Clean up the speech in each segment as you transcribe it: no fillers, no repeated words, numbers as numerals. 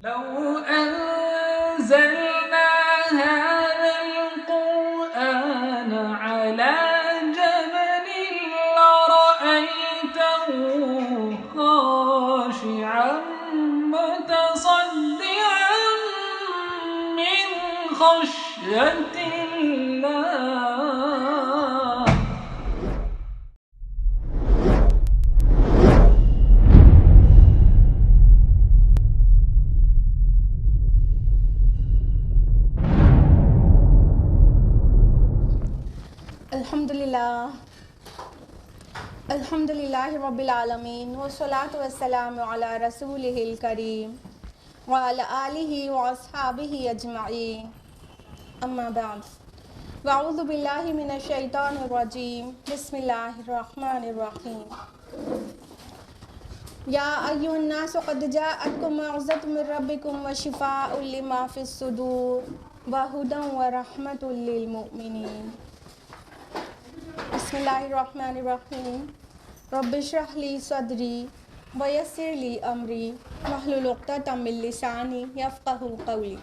لو أنزلنا هذا القرآن على جبل لرأيته خاشعا متصدعا من خشية الله. الحمدللہ رب العالمین والصلاة والسلام علی رسولہ الکریم وعلی آلہ واصحابہ اجمعین، اما بعد، واعوذ باللہ من الشیطان الرجیم، بسم اللہ الرحمن الرحیم۔ یا ایھا الناس قد جاءتکم موعظۃ من ربکم وشفاء لما فی الصدور وہدی ورحمۃ للمؤمنین۔ بسم اللہ الرحمن الرحیم۔ رب اشرح لی صدری ویسر لی امری واحلل عقدۃ من لسانی یفقہوا قولی۔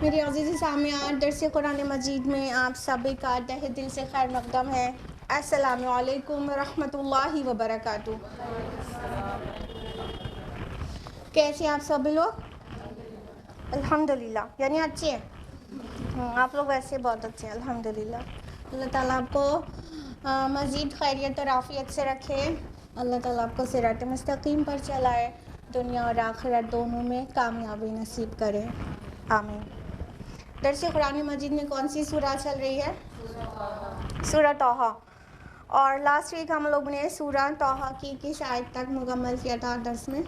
میری عزیزی سامعین، درس قرآن مجید میں آپ سبھی کا تہہ دل سے خیر مقدم ہے۔ السلام علیکم ورحمۃ اللہ وبرکاتہ۔ کیسے آپ سبھی لوگ؟ الحمدللہ، یعنی اچھے ہیں؟ آپ لوگ ویسے بہت اچھے ہیں الحمدللہ۔ اللہ تعالیٰ آپ کو مزید خیریت اور عافیت سے رکھے۔ اللہ تعالیٰ آپ کو صراط مستقیم پر چلائے، دنیا اور آخرت دونوں میں کامیابی نصیب کرے، آمین۔ درس قرآن مجید میں کون سی سورہ چل رہی ہے؟ سورہ طٰہٰ۔ اور لاسٹ ویک ہم لوگ نے سورہ طٰہٰ کی کس آیت تک مکمل کیا تھا درس میں؟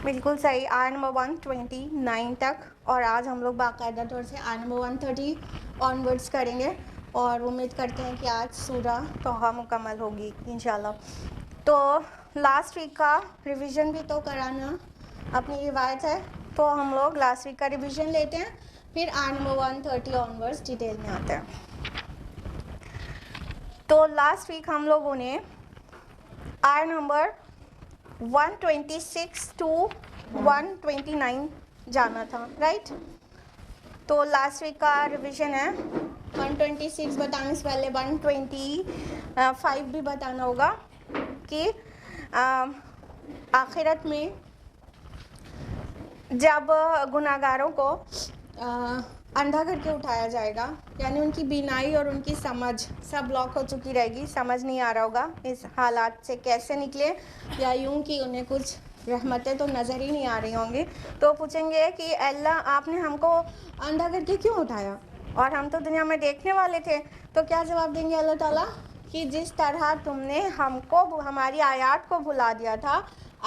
بالکل صحیح، آیت نمبر 129 تک، اور آج ہم لوگ باقاعدہ طور سے آیت نمبر 130 آنورڈس کریں گے، اور امید کرتے ہیں کہ آج سورہ طٰہٰ مکمل ہوگی انشاءاللہ۔ تو لاسٹ ویک کا ریویژن بھی تو کرانا اپنی روایت ہے، تو ہم لوگ لاسٹ ویک کا ریویژن لیتے ہیں، پھر آیت نمبر 130 آنورڈس ڈیٹیل میں آتے ہیں۔ تو لاسٹ ویک ہم لوگوں نے آیت نمبر 126 ٹو 129 جانا تھا، رائٹ؟ تو لاسٹ ویک کا ریویژن ہے 126 بتانے سے پہلے 125 بھی بتانا ہوگا کہ آخرت میں جب گناہگاروں کو اندھا کر کے اٹھایا جائے گا، یعنی ان کی بینائی اور ان کی سمجھ سب لاک ہو چکی رہے گی، سمجھ نہیں آ رہا ہوگا اس حالات سے کیسے نکلے، یا یوں کہ انہیں کچھ رحمتیں تو نظر ہی نہیں آ رہی ہوں گی، تو پوچھیں گے کہ اللہ آپ نے ہم کو اندھا کر کے کیوں اٹھایا، اور ہم تو دنیا میں دیکھنے والے تھے۔ تو کیا جواب دیں گے اللہ تعالیٰ کہ جس طرح تم نے ہم کو ہماری آیات کو بھلا دیا تھا،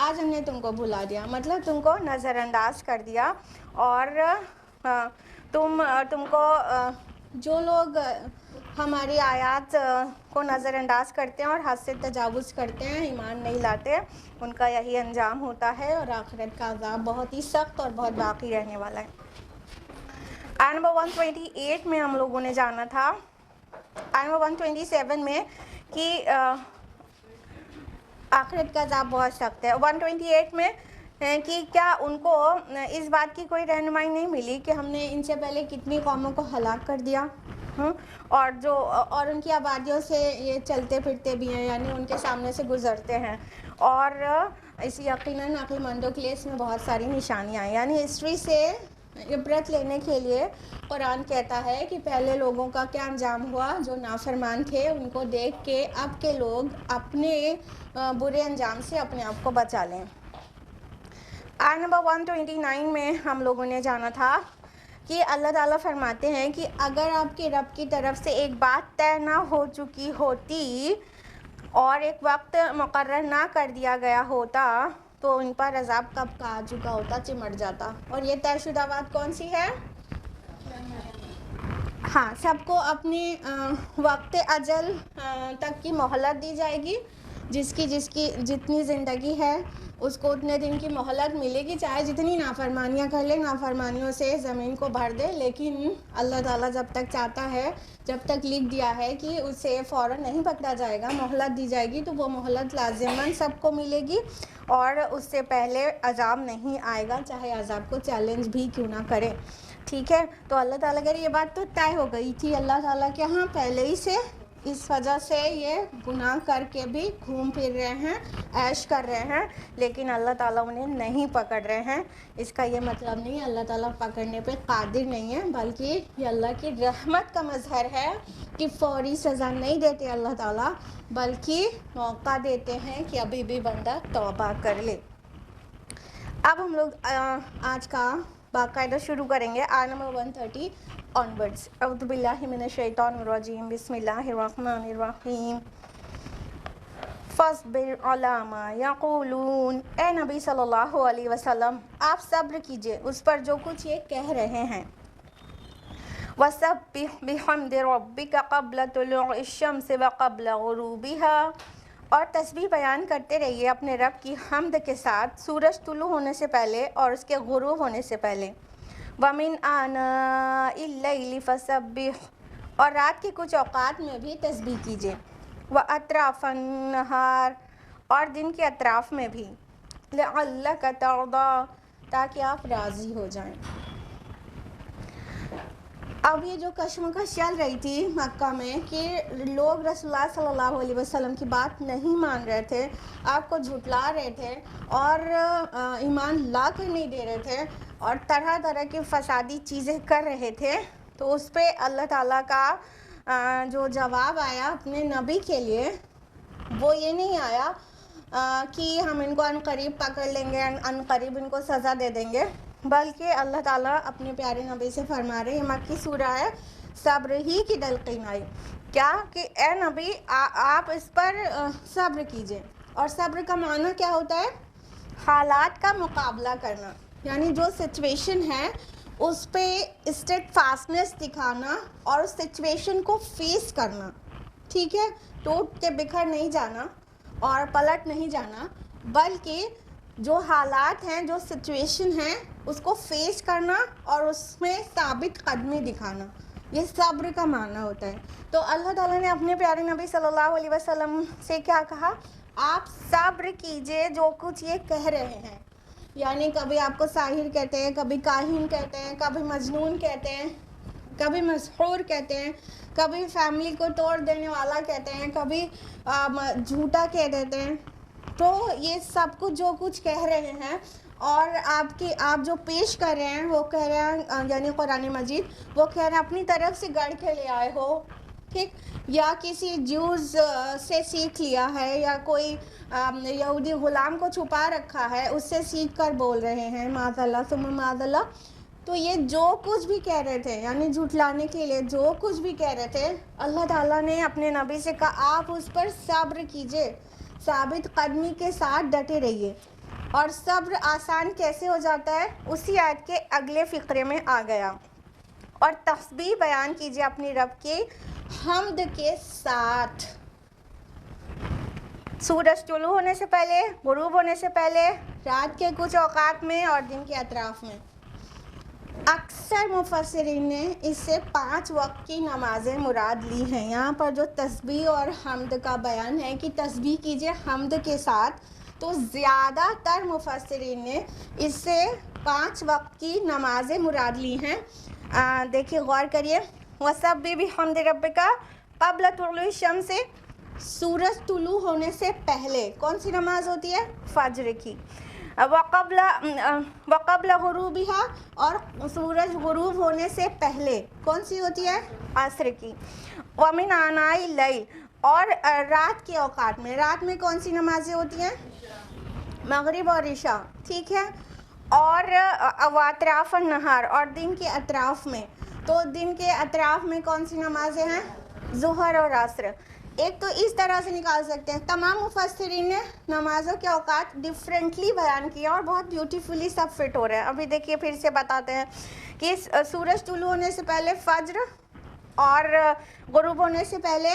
آج ہم نے تم کو بھلا دیا، مطلب تم کو نظر انداز کر دیا، اور تم کو جو لوگ ہماری آیات کو نظر انداز کرتے ہیں اور حد سے تجاوز کرتے ہیں، ایمان نہیں لاتے، ان کا یہی انجام ہوتا ہے، اور آخرت کا عذاب بہت ہی سخت اور بہت باقی رہنے والا ہے۔ آیت نمبر 128 میں ہم لوگوں نے جانا تھا، آیت نمبر 127 میں کہ آخرت کا عذاب بہت سخت ہے، 128 میں کہ کیا ان کو اس بات کی کوئی رہنمائی نہیں ملی کہ ہم نے ان سے پہلے کتنی قوموں کو ہلاک کر دیا، اور ان کی آبادیوں سے یہ چلتے پھرتے بھی ہیں، یعنی ان کے سامنے سے گزرتے ہیں، اور اس یقیناً عقل مندوں کے لیے اس میں بہت ساری نشانیاں ہیں، یعنی ہسٹری سے عبرت لینے کے لیے قرآن کہتا ہے کہ پہلے لوگوں کا کیا انجام ہوا، جو نافرمان تھے، ان کو دیکھ کے اب کے لوگ اپنے برے انجام سے اپنے آپ کو بچا لیں۔ آیت نمبر 129 میں ہم لوگوں نے جانا تھا کہ اللہ تعالیٰ فرماتے ہیں کہ اگر آپ کے رب کی طرف سے ایک بات طے نہ ہو چکی ہوتی اور ایک وقت مقرر نہ کر دیا گیا ہوتا تو ان پر عذاب کب کا آ چکا ہوتا، چمٹ جاتا۔ اور یہ طے شدہ بات کون سی ہے؟ ہاں، سب کو اپنے وقت اجل تک کی مہلت دی جائے گی، جس کی جتنی زندگی ہے اس کو اتنے دن کی مہلت ملے گی، چاہے جتنی نافرمانیاں کر لے، نافرمانیوں سے زمین کو بھر دے، لیکن اللہ تعالیٰ جب تک چاہتا ہے، جب تک لکھ دیا ہے کہ اسے فوراً نہیں پکڑا جائے گا، مہلت دی جائے گی، تو وہ مہلت لازماً سب کو ملے گی اور اس سے پہلے عذاب نہیں آئے گا، چاہے عذاب کو چیلنج بھی کیوں نہ کرے. ٹھیک ہے، تو اللہ تعالیٰ کہ یہ بات تو طے ہو گئی تھی اللہ تعالیٰ کے ہاں پہلے ہی سے، اس وجہ سے یہ گناہ کر کے بھی گھوم پھر رہے ہیں، عیش کر رہے ہیں، لیکن اللہ تعالیٰ انہیں نہیں پکڑ رہے ہیں. اس کا یہ مطلب نہیں اللہ تعالیٰ پکڑنے پہ قادر نہیں ہے، بلکہ یہ اللہ کی رحمت کا مظہر ہے کہ فوری سزا نہیں دیتے اللہ تعالیٰ، بلکہ موقع دیتے ہیں کہ ابھی بھی بندہ توبہ کر لے. اب ہم لوگ آج کا باقاعدہ شروع کریں گے آیت نمبر 130 آنورڈس. اعوذ باللہ من الشیطان الرجیم، بسم اللہ الرحمن الرحیم. فاصبر علی ما یقولون، اے نبی صلی اللہ علیہ وسلم آپ صبر کیجئے اس پر جو کچھ یہ کہہ رہے ہیں. وَسَبِّحْ بِحَمْدِ رَبِّكَ قَبْلَ طُلُوعِ الشَّمْسِ وَقَبْلَ غُرُوبِهَا، اور تسبیح بیان کرتے رہیے اپنے رب کی حمد کے ساتھ سورج طلوع ہونے سے پہلے اور اس کے غروب ہونے سے پہلے. وَمِنْ آنَاءِ اللَّيْلِ فَسَبِّحْ، اور رات کے کچھ اوقات میں بھی تسبیح کیجیے. وَأَطْرَافَ النَّهَارِ، اور دن کے اطراف میں بھی. لَعَلَّكَ تَرْضَىٰ، تاکہ آپ راضی ہو جائیں. اب یہ جو کشمکش چل رہی تھی مکہ میں کہ لوگ رسول اللہ صلی اللہ علیہ وسلم کی بات نہیں مان رہے تھے، آپ کو جھٹلا رہے تھے اور ایمان لا کر نہیں دے رہے تھے اور طرح طرح کی فسادی چیزیں کر رہے تھے، تو اس پہ اللہ تعالیٰ کا جو جواب آیا اپنے نبی کے لیے وہ یہ نہیں آیا کہ ہم ان کو ان قریب پکڑ لیں گے، ان قریب ان کو سزا دے دیں گے، بلکہ اللہ تعالیٰ اپنے پیارے نبی سے فرما رہے ہیں، یہ مکی سورہ ہے، صبر ہی کی تلقین آئی، کیا کہ اے نبی آپ اس پر صبر کیجئے. اور صبر کا معنی کیا ہوتا ہے؟ حالات کا مقابلہ کرنا، یعنی جو سچویشن ہے اس پہ اسٹیٹ فاسٹنس دکھانا اور اس سچویشن کو فیس کرنا. ٹھیک ہے، ٹوٹ کے بکھر نہیں جانا اور پلٹ نہیں جانا، بلکہ جو حالات ہیں، جو سچویشن ہیں، اس کو فیس کرنا اور اس میں ثابت قدمی دکھانا، یہ صبر کا معنی ہوتا ہے. تو اللہ تعالیٰ نے اپنے پیارے نبی صلی اللہ علیہ وسلم سے کیا کہا؟ آپ صبر کیجئے جو کچھ یہ کہہ رہے ہیں. یعنی کبھی آپ کو ساحر کہتے ہیں، کبھی کاہن کہتے ہیں، کبھی مجنون کہتے ہیں، کبھی مسحور کہتے ہیں، کبھی فیملی کو توڑ دینے والا کہتے ہیں، کبھی جھوٹا کہہ دیتے ہیں. تو یہ سب کچھ جو کچھ کہہ رہے ہیں اور آپ جو پیش کر رہے ہیں وہ کہہ رہے ہیں، یعنی قرآن مجید وہ کہہ رہے ہیں اپنی طرف سے گڑھ کے لے آئے ہو، ٹھیک، یا کسی جوز سے سیکھ لیا ہے، یا کوئی یہودی غلام کو چھپا رکھا ہے اس سے سیکھ کر بول رہے ہیں، معاذ اللہ ثم معاذ اللہ. تو یہ جو کچھ بھی کہہ رہے تھے، یعنی جھٹلانے کے لیے جو کچھ بھی کہہ رہے تھے، اللہ تعالیٰ نے اپنے نبی سے کہا آپ اس پر صبر کیجئے، ثابت قدمی کے ساتھ ڈٹے رہیے. اور صبر آسان کیسے ہو جاتا ہے؟ اسی آیت کے اگلے فقرے میں آ گیا. اور تسبیح بیان کیجئے اپنی رب کی حمد کے ساتھ، سورج طلوع ہونے سے پہلے، غروب ہونے سے پہلے، رات کے کچھ اوقات میں اور دن کے اطراف میں. اکثر مفسرین نے اس سے 5 وقت کی نمازیں مراد لی ہیں. یہاں پر جو تسبیح اور حمد کا بیان ہے کہ تسبیح کیجئے حمد کے ساتھ، تو زیادہ تر مفسرین نے اس سے 5 وقت کی نمازیں مراد لی ہیں. دیکھیے غور کریے. وَسَبِّحْ بِحَمْدِ رَبِّكَ قَبْلَ طُلُوعِ الشَّمْسِ، سورج طلوع ہونے سے پہلے کون سی نماز ہوتی ہے؟ فجر کی. وقبل غروبها، اور سورج غروب ہونے سے پہلے کون سی ہوتی ہے؟ عصر کی. ومن آناء اللیل، اور رات کے اوقات میں، رات میں کون سی نمازیں ہوتی ہیں؟ مغرب اور عشاء، ٹھیک ہے. اور اطراف النہار، اور دن کے اطراف میں، تو دن کے اطراف میں کون سی نمازیں ہیں؟ ظہر اور عصر. ایک تو اس طرح سے نکال سکتے ہیں. تمام مفسرین نے نمازوں کے اوقات ڈفرینٹلی بیان کیا اور بہت بیوٹیفلی سب فٹ ہو رہے ہیں. ابھی دیکھیے پھر سے بتاتے ہیں کہ سورج طلوع ہونے سے پہلے فجر، اور غروب ہونے سے پہلے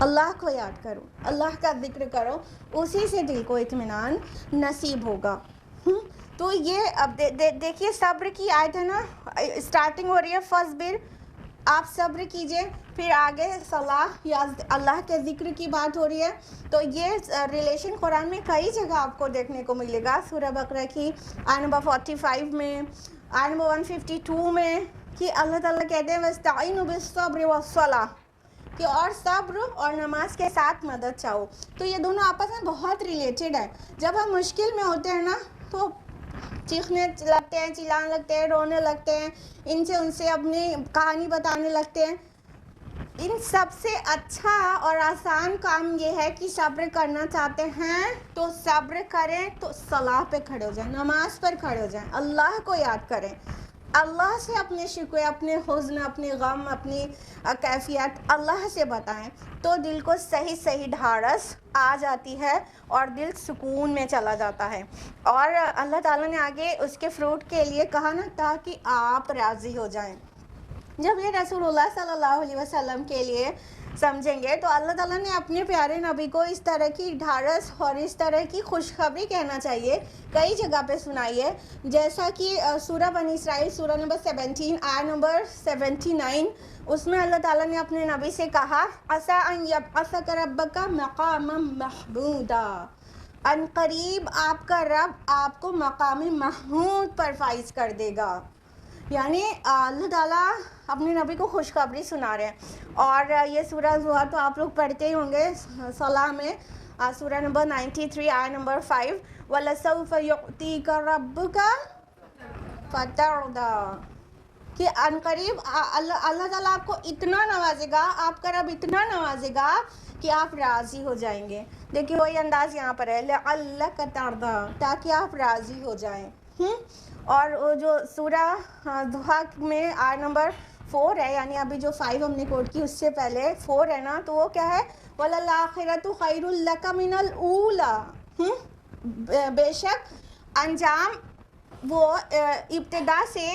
اللہ کو یاد کرو, اللہ کا ذکر کرو, اسی سے دل کو اطمینان نصیب ہوگا. تو یہ اب دیکھیے صبر کی آیت ہے نا, اسٹارٹنگ ہو رہی ہے فصبر, آپ صبر کیجئے, پھر آگے صلاح یا اللہ کے ذکر کی بات ہو رہی ہے. تو یہ ریلیشن قرآن میں کئی جگہ آپ کو دیکھنے کو ملے گا. سورہ بقرہ کی آیت نمبر 45 میں, آیت نمبر 152 میں, کہ اللہ تعالیٰ کہتے ہیں وَاسْتَعِينُوا بِالصَّبْرِ وَالصَّلَاةِ, کہ اور صبر اور نماز کے ساتھ مدد چاہو. تو یہ دونوں آپس میں بہت ریلیٹڈ ہے. جب ہم مشکل میں ہوتے ہیں نا تو چیخنے لگتے ہیں, چلانے لگتے ہیں, رونے لگتے ہیں, ان سے اپنی کہانی بتانے لگتے ہیں. ان سب سے اچھا اور آسان کام یہ ہے کہ صبر کرنا چاہتے ہیں تو صبر کریں, تو صلاح پہ کھڑے ہو جائیں, نماز پر کھڑے ہو جائیں, اللہ کو یاد کریں, اللہ سے اپنے شکوے, اپنے حزن, اپنے غم, اپنی کیفیت اللہ سے بتائیں, تو دل کو صحیح ڈھارس آ جاتی ہے اور دل سکون میں چلا جاتا ہے. اور اللہ تعالیٰ نے آگے اس کے فروٹ کے لیے کہا نا, تاکہ آپ راضی ہو جائیں. جب یہ رسول اللہ صلی اللہ علیہ وسلم کے لیے سمجھیں گے تو اللہ تعالیٰ نے اپنے پیارے نبی کو اس طرح کی ڈھارس اور اس طرح کی خوشخبری کہنا چاہیے کئی جگہ پہ سنائی ہے. جیسا کہ سورہ بنی اسرائیل سورہ نمبر 17 آیت نمبر 79, اس میں اللہ تعالیٰ نے اپنے نبی سے کہا عَسَىٰ أَن يَبْعَثَكَ رَبُّكَ مَقَامًا مَحْمُودًا, ان قریب آپ کا رب آپ کو مقام محمود پر فائز کر دے گا. یعنی اللہ تعالیٰ اپنے نبی کو خوشخبری سنا رہے ہیں. اور یہ سورہ زحر تو آپ لوگ پڑھتے ہی ہوں گے صلاح میں, سورہ نمبر 93 آیت نمبر 5, وَلَسَوْفَ يُعْطِيكَ رَبُّكَ فَتَرْضَىٰ, کہ ان قریب اللہ تعالیٰ آپ کو اتنا نوازے گا, آپ کا رب اتنا نوازے گا کہ آپ راضی ہو جائیں گے. دیکھیے وہی انداز یہاں پر ہے, لَعَلَّكَ تَرْضَىٰ, تاکہ آپ راضی ہو جائیں. اور وہ جو سورہ ضحیٰ میں آیت نمبر 4 ہے, یعنی ابھی جو 5 ہم نے کوٹ کی اس سے پہلے 4 ہے نا, تو وہ کیا ہے, وَلَلْآخِرَةُ خَيْرٌ لَكَ مِنَ الْأُولَىٰ, بے شک انجام وہ ابتدا سے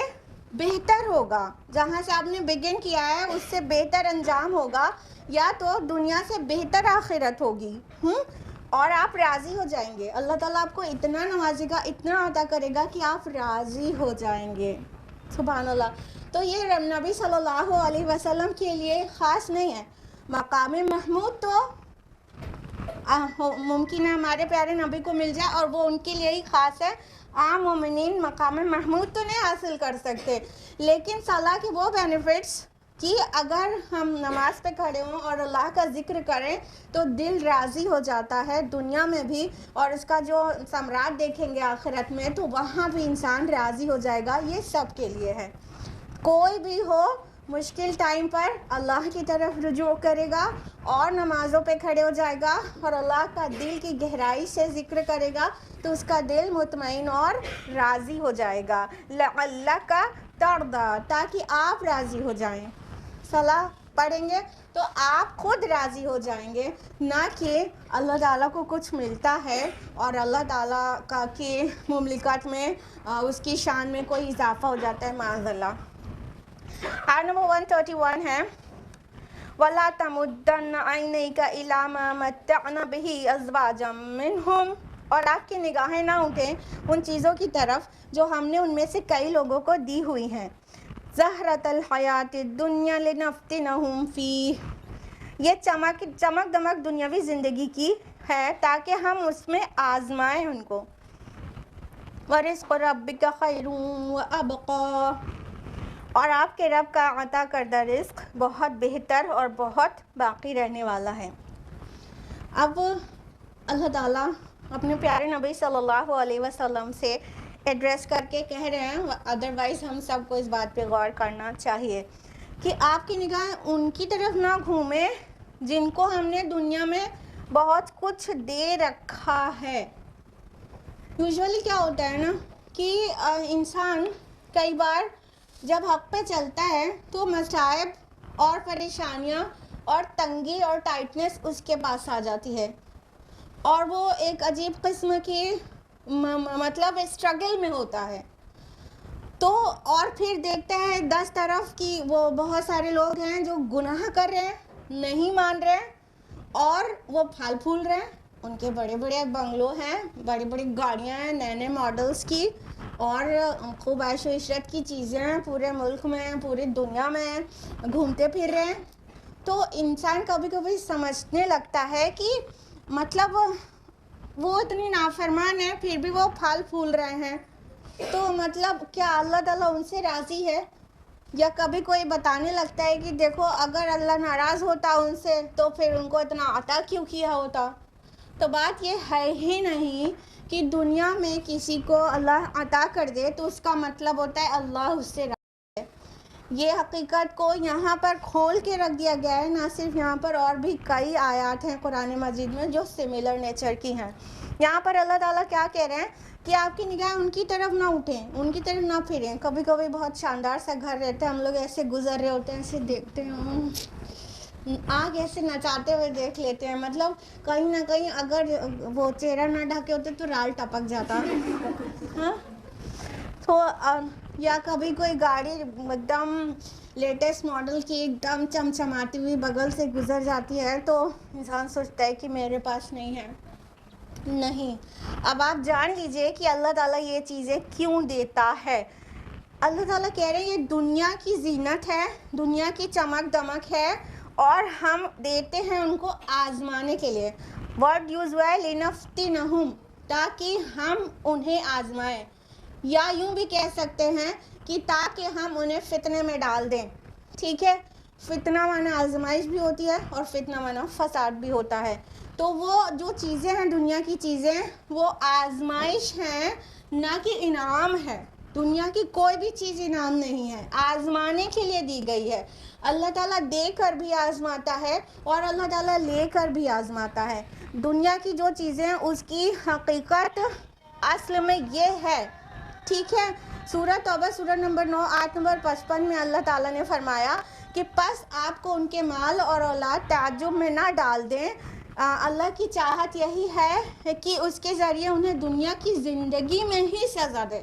بہتر ہوگا, جہاں سے آپ نے بگن کیا ہے اس سے بہتر انجام ہوگا, یا تو دنیا سے بہتر آخرت ہوگی, اور آپ راضی ہو جائیں گے. اللہ تعالیٰ آپ کو اتنا نوازے گا, اتنا عطا کرے گا کہ آپ راضی ہو جائیں گے. سبحان اللہ. تو یہ نبی صلی اللہ علیہ وسلم کے لیے خاص نہیں ہے. مقام محمود تو ممکن ہے ہمارے پیارے نبی کو مل جائے اور وہ ان کے لیے ہی خاص ہے. عام مومنین مقام محمود تو نہیں حاصل کر سکتے, لیکن صلاح کے وہ بینیفٹس کہ اگر ہم نماز پہ کھڑے ہوں اور اللہ کا ذکر کریں تو دل راضی ہو جاتا ہے دنیا میں بھی, اور اس کا جو ثمرات دیکھیں گے آخرت میں تو وہاں بھی انسان راضی ہو جائے گا. یہ سب کے لیے ہے. کوئی بھی ہو مشکل ٹائم پر اللہ کی طرف رجوع کرے گا اور نمازوں پہ کھڑے ہو جائے گا اور اللہ کا دل کی گہرائی سے ذکر کرے گا تو اس کا دل مطمئن اور راضی ہو جائے گا. لَعَلَّكَ تَرْضَىٰ, تاکہ آپ راضی ہو جائیں. صلاح پڑھیں گے تو آپ خود راضی ہو جائیں گے, نہ کہ اللہ تعالیٰ کو کچھ ملتا ہے اور اللہ تعالیٰ کا کی مملکت میں اس کی شان میں کوئی اضافہ ہو جاتا ہے, معاذ اللہ. آیت نمبر 131 ہے, وَلَا تَمُدَّنَّ عَيْنَيْكَ إِلَىٰ مَا مَتَّعْنَا بِهِ أَزْوَاجًا مِّنْهُمْ, اور آپ کی نگاہیں نہ اٹھیں ان چیزوں کی طرف جو ہم نے ان میں سے کئی لوگوں کو دی ہوئی ہیں. زہرۃ الحیات الدنیا لنفتنہم فیہ, یہ چمک دمک دنیاوی زندگی کی ہے تاکہ ہم اس میں آزمائیں ان کو. ورزق ربک خیر وابقا, اور آپ کے رب کا عطا کردہ رزق بہت بہتر اور بہت باقی رہنے والا ہے. اب اللہ تعالیٰ اپنے پیارے نبی صلی اللہ علیہ وسلم سے ایڈریس کر کے کہہ رہے ہیں, ادروائز ہم سب کو اس بات پہ غور کرنا چاہیے کہ آپ کی نگاہیں ان کی طرف نہ گھومیں جن کو ہم نے دنیا میں بہت کچھ دے رکھا ہے. یوزولی کیا ہوتا ہے نا کہ انسان کئی بار جب حق پہ چلتا ہے تو مصائب اور پریشانیاں اور تنگی اور ٹائٹنس اس کے پاس آ جاتی ہے اور وہ ایک عجیب قسم کی مطلب اسٹرگل میں ہوتا ہے. تو اور پھر دیکھتے ہیں 10 طرف کی وہ بہت سارے لوگ ہیں جو گناہ کر رہے ہیں, نہیں مان رہے, اور وہ پھل پھول رہے ہیں, ان کے بڑے بڑے بنگلو ہیں, بڑی بڑی گاڑیاں ہیں نئے نئے ماڈلس کی, اور خوب عیش و عشرت کی چیزیں ہیں, پورے ملک میں پوری دنیا میں گھومتے پھر رہے ہیں. تو انسان کبھی کبھی سمجھنے لگتا ہے کہ مطلب وہ اتنی نافرمان ہے پھر بھی وہ پھل پھول رہے ہیں, تو مطلب کیا اللہ تعالیٰ ان سے راضی ہے؟ یا کبھی کوئی بتانے لگتا ہے کہ دیکھو اگر اللہ ناراض ہوتا ان سے تو پھر ان کو اتنا عطا کیوں کیا ہوتا؟ تو بات یہ ہے ہی نہیں کہ دنیا میں کسی کو اللہ عطا کر دے تو اس کا مطلب ہوتا ہے اللہ اس سے راضی ہے. یہ حقیقت کو یہاں پر کھول کے رکھ دیا گیا ہے, نہ صرف یہاں پر اور بھی کئی آیات ہیں قرآن مجید میں جو سملر نیچر کی ہیں. یہاں پر اللہ تعالیٰ کیا کہہ رہے ہیں کہ آپ کی نگاہیں ان کی طرف نہ اٹھیں, ان کی طرف نہ پھریں. کبھی کبھی بہت شاندار سا گھر رہتا ہے, ہم لوگ ایسے گزر رہے ہوتے ہیں, ایسے دیکھتے ہیں, آگ ایسے نچاتے ہوئے دیکھ لیتے ہیں, مطلب کہیں نہ کہیں اگر وہ چہرہ نہ ڈھکے ہوتے تو رال ٹپک جاتا. ہاں, تو یا کبھی کوئی گاڑی ایک دم لیٹسٹ ماڈل کی ایک دم چمچماتی ہوئی بغل سے گزر جاتی ہے تو انسان سوچتا ہے کہ میرے پاس نہیں ہے. نہیں, اب آپ جان لیجئے کہ اللہ تعالیٰ یہ چیزیں کیوں دیتا ہے. اللہ تعالیٰ کہہ رہے ہیں یہ دنیا کی زینت ہے, دنیا کی چمک دمک ہے, اور ہم دیتے ہیں ان کو آزمانے کے لیے. ورڈ یوز ہوا ہے لِنَفْتِنَهُمْ, تاکہ ہم انہیں آزمائیں, یا یوں بھی کہہ سکتے ہیں کہ تاکہ ہم انہیں فتنے میں ڈال دیں. ٹھیک ہے, فتنہ معنی آزمائش بھی ہوتی ہے اور فتنہ معنی فساد بھی ہوتا ہے. تو وہ جو چیزیں ہیں دنیا کی چیزیں وہ آزمائش ہیں, نہ کہ انعام ہے. دنیا کی کوئی بھی چیز انعام نہیں ہے, آزمانے کے لیے دی گئی ہے. اللہ تعالیٰ دے کر بھی آزماتا ہے اور اللہ تعالیٰ لے کر بھی آزماتا ہے. دنیا کی جو چیزیں ہیں اس کی حقیقت اصل میں یہ ہے. ٹھیک ہے, سورہ توبہ سورہ نمبر 9 آیت نمبر 55 میں اللہ تعالیٰ نے فرمایا کہ پس آپ کو ان کے مال اور اولاد تعجب میں نہ ڈال دیں. اللہ کی چاہت یہی ہے کہ اس کے ذریعے انہیں دنیا کی زندگی میں ہی سزا دے.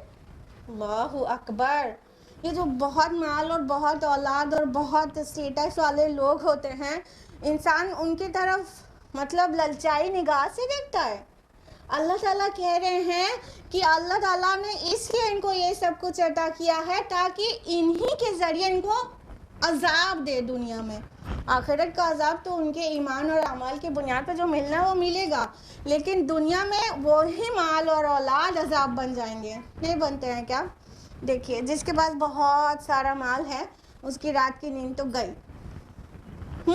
اللہ اکبر. یہ جو بہت مال اور بہت اولاد اور بہت اسٹیٹس والے لوگ ہوتے ہیں, انسان ان کی طرف مطلب للچائی نگاہ سے دیکھتا ہے. اللہ تعالیٰ کہہ رہے ہیں کہ اللہ تعالیٰ نے اس لیے ان کو یہ سب کچھ عطا کیا ہے تاکہ انہی کے ذریعے ان کو عذاب دے دنیا میں. آخرت کا عذاب تو ان کے ایمان اور اعمال کی بنیاد پہ جو ملنا ہے وہ ملے گا, لیکن دنیا میں وہی مال اور اولاد عذاب بن جائیں گے. نہیں بنتے ہیں کیا؟ دیکھیے, جس کے پاس بہت سارا مال ہے اس کی رات کی نیند تو گئی.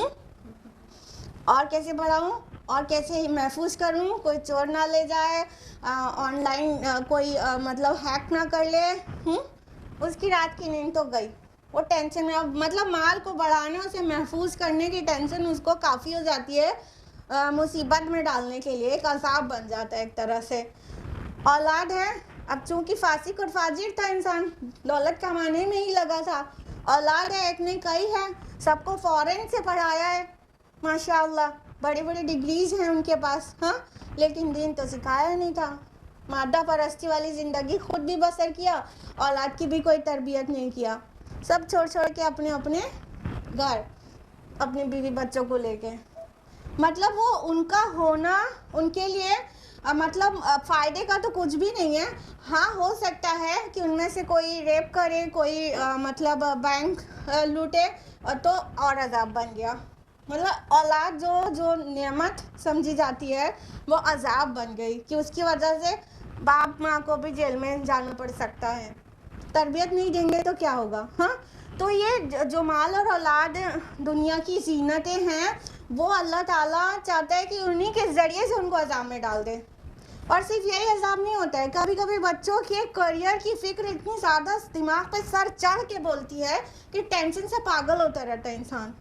اور کیسے بڑھاؤں اور کیسے محفوظ کروں, کوئی چور نہ لے جائے, آن لائن کوئی مطلب ہیک نہ کر لے, اس کی رات کی نیند تو گئی. وہ ٹینشن میں, اب مطلب مال کو بڑھانے اسے محفوظ کرنے کی ٹینشن اس کو کافی ہو جاتی ہے, مصیبت میں ڈالنے کے لیے ایک عذاب بن جاتا ہے ایک طرح سے. اولاد ہے, اب چونکہ فاسق اور فاجر تھا انسان, دولت کمانے میں ہی لگا تھا. اولاد ہے, ایک نے کئی ہے, سب کو فورن سے پڑھایا ہے ماشاء اللہ, بڑی بڑی ڈگریز ہیں ان کے پاس, ہاں, لیکن دین تو سکھایا نہیں تھا. مادہ پرستی والی زندگی خود بھی بسر کیا, اولاد کی بھی کوئی تربیت نہیں کیا. سب چھوڑ چھوڑ کے اپنے اپنے گھر, اپنے بیوی بچوں کو لے کے. مطلب وہ ان کا ہونا ان کے لیے مطلب فائدے کا تو کچھ بھی نہیں ہے. ہاں, ہو سکتا ہے کہ ان میں سے کوئی ریپ کرے, کوئی مطلب بینک لوٹے, تو اور عذاب بن گیا. مطلب اولاد جو نعمت سمجھی جاتی ہے وہ عذاب بن گئی کہ اس کی وجہ سے باپ ماں کو بھی جیل میں جانا پڑ سکتا ہے. تربیت نہیں دیں گے تو کیا ہوگا؟ ہاں, تو یہ جو مال اور اولاد دنیا کی زینتیں ہیں وہ اللہ تعالیٰ چاہتا ہے کہ انہی کے ذریعے سے ان کو عذاب میں ڈال دے. اور صرف یہی عذاب نہیں ہوتا ہے, کبھی کبھی بچوں کے کریئر کی فکر اتنی زیادہ دماغ پہ سر چڑھ کے بولتی ہے کہ ٹینشن سے پاگل ہوتا رہتا ہے انسان.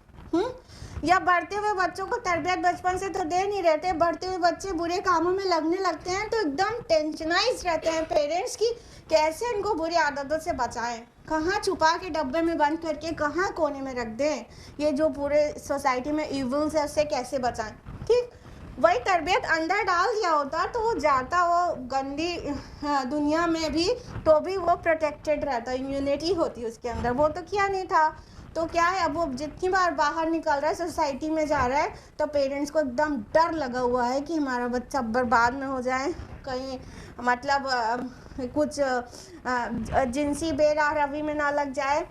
یا بڑھتے ہوئے بچوں کو تربیت بچپن سے تو دے نہیں رہتے, بڑھتے ہوئے بچے برے کاموں میں لگنے لگتے ہیں تو ایک دم ٹینشنائز رہتے ہیں پیرنٹس کی کیسے ان کو بری عادتوں سے بچائیں, کہاں چھپا کے ڈبے میں بند کر کے کہاں کونے میں رکھ دیں, یہ جو پورے سوسائٹی میں ایولز ہے اس سے کیسے بچائیں. ٹھیک, وہی تربیت اندر ڈال دیا ہوتا تو وہ جاتا وہ گندی دنیا میں بھی تو بھی وہ پروٹیکٹڈ رہتا, امیونٹی ہوتی اس کے اندر. وہ تو کیا نہیں تھا, تو کیا ہے اب وہ جتنی بار باہر نکل رہا ہے سوسائٹی میں جا رہا ہے تو پیرنٹس کو ایک دم ڈر لگا ہوا ہے کہ ہمارا بچہ برباد نہ ہو جائے، کہیں مطلب کچھ جنسی بے راہ روی میں نہ لگ جائے،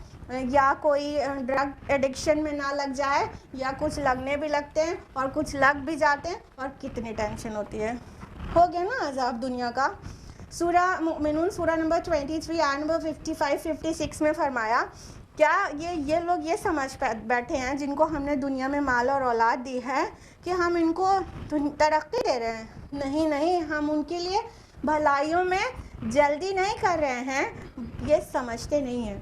یا کوئی ڈرگ ایڈکشن میں نہ لگ جائے، یا کچھ لگنے بھی لگتے ہیں اور کچھ لگ بھی جاتے ہیں اور کتنی ٹینشن ہوتی ہے. ہو گیا نا عذاب دنیا کا. سورہ مومنون سورہ نمبر 23 آیت نمبر 55-56 میں فرمایا کیا یہ لوگ یہ سمجھ بیٹھے ہیں جن کو ہم نے دنیا میں مال اور اولاد دی ہے کہ ہم ان کو ترقی دے رہے ہیں؟ نہیں نہیں، ہم ان کے لیے بھلائیوں میں جلدی نہیں کر رہے ہیں، یہ سمجھتے نہیں ہیں.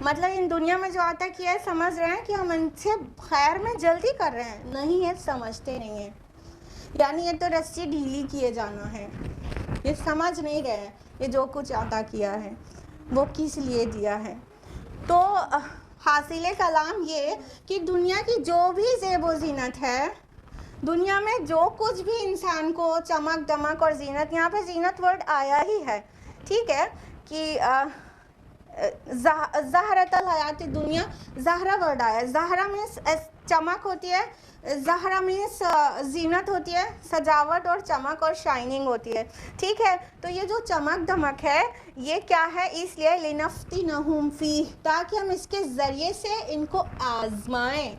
مطلب ان دنیا میں جو آتا کیا ہے سمجھ رہے ہیں کہ ہم ان سے خیر میں جلدی کر رہے ہیں، نہیں یہ سمجھتے نہیں ہیں. یعنی یہ تو رسی ڈھیلی کیے جانا ہے، یہ سمجھ نہیں رہے ہیں یہ جو کچھ عطا کیا ہے وہ کس لیے دیا ہے. تو حاصل کلام یہ کہ دنیا کی جو بھی زیب و زینت ہے، دنیا میں جو کچھ بھی انسان کو چمک دمک اور زینت، یہاں پہ زینت ورڈ آیا ہی ہے، ٹھیک ہے، کہ زہرت الحیات دنیا، زہرا ورڈ آیا ہے. زہرا مینس چمک ہوتی ہے، زہرا مینس زینت ہوتی ہے، سجاوٹ اور چمک اور شائننگ ہوتی ہے، ٹھیک ہے. تو یہ جو چمک دمک ہے یہ کیا ہے؟ اس لیے لنفتنہم فیہ، تاکہ ہم اس کے ذریعے سے ان کو آزمائیں.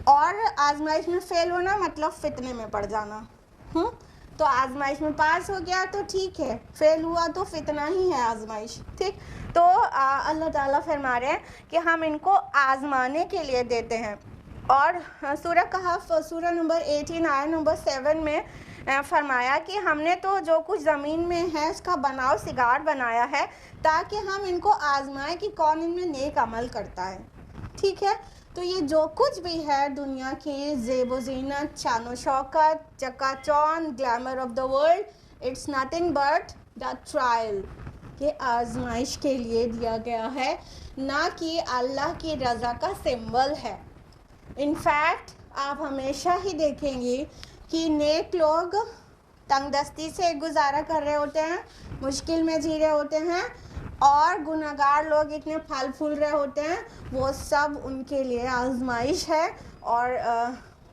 اور آزمائش میں فیل ہونا مطلب فتنے میں پڑ جانا. تو آزمائش میں پاس ہو گیا تو ٹھیک ہے، فیل ہوا تو فتنہ ہی ہے آزمائش، ٹھیک. تو اللہ تعالیٰ فرما رہے ہیں کہ ہم ان کو آزمانے کے لیے دیتے ہیں. اور سورہ کہف سورہ نمبر 18 آیت نمبر 7 میں فرمایا کہ ہم نے تو جو کچھ زمین میں ہے اس کا بناؤ سگار بنایا ہے تاکہ ہم ان کو آزمائیں کہ کون ان میں نیک عمل کرتا ہے، ٹھیک ہے. تو یہ جو کچھ بھی ہے دنیا کی زیب و زینت، شان و شوکت، چکا چوند، glamour of the world, it's nothing but the trial, کہ آزمائش کے لیے دیا گیا ہے، نہ کہ اللہ کی رضا کا سمبل ہے. انفیکٹ آپ ہمیشہ ہی دیکھیں گی کہ نیک لوگ تنگ دستی سے گزارا کر رہے ہوتے ہیں، مشکل میں جی رہے ہوتے ہیں، اور گناہگار لوگ اتنے پھل پھول رہے ہوتے ہیں. وہ سب ان کے لیے آزمائش ہے. اور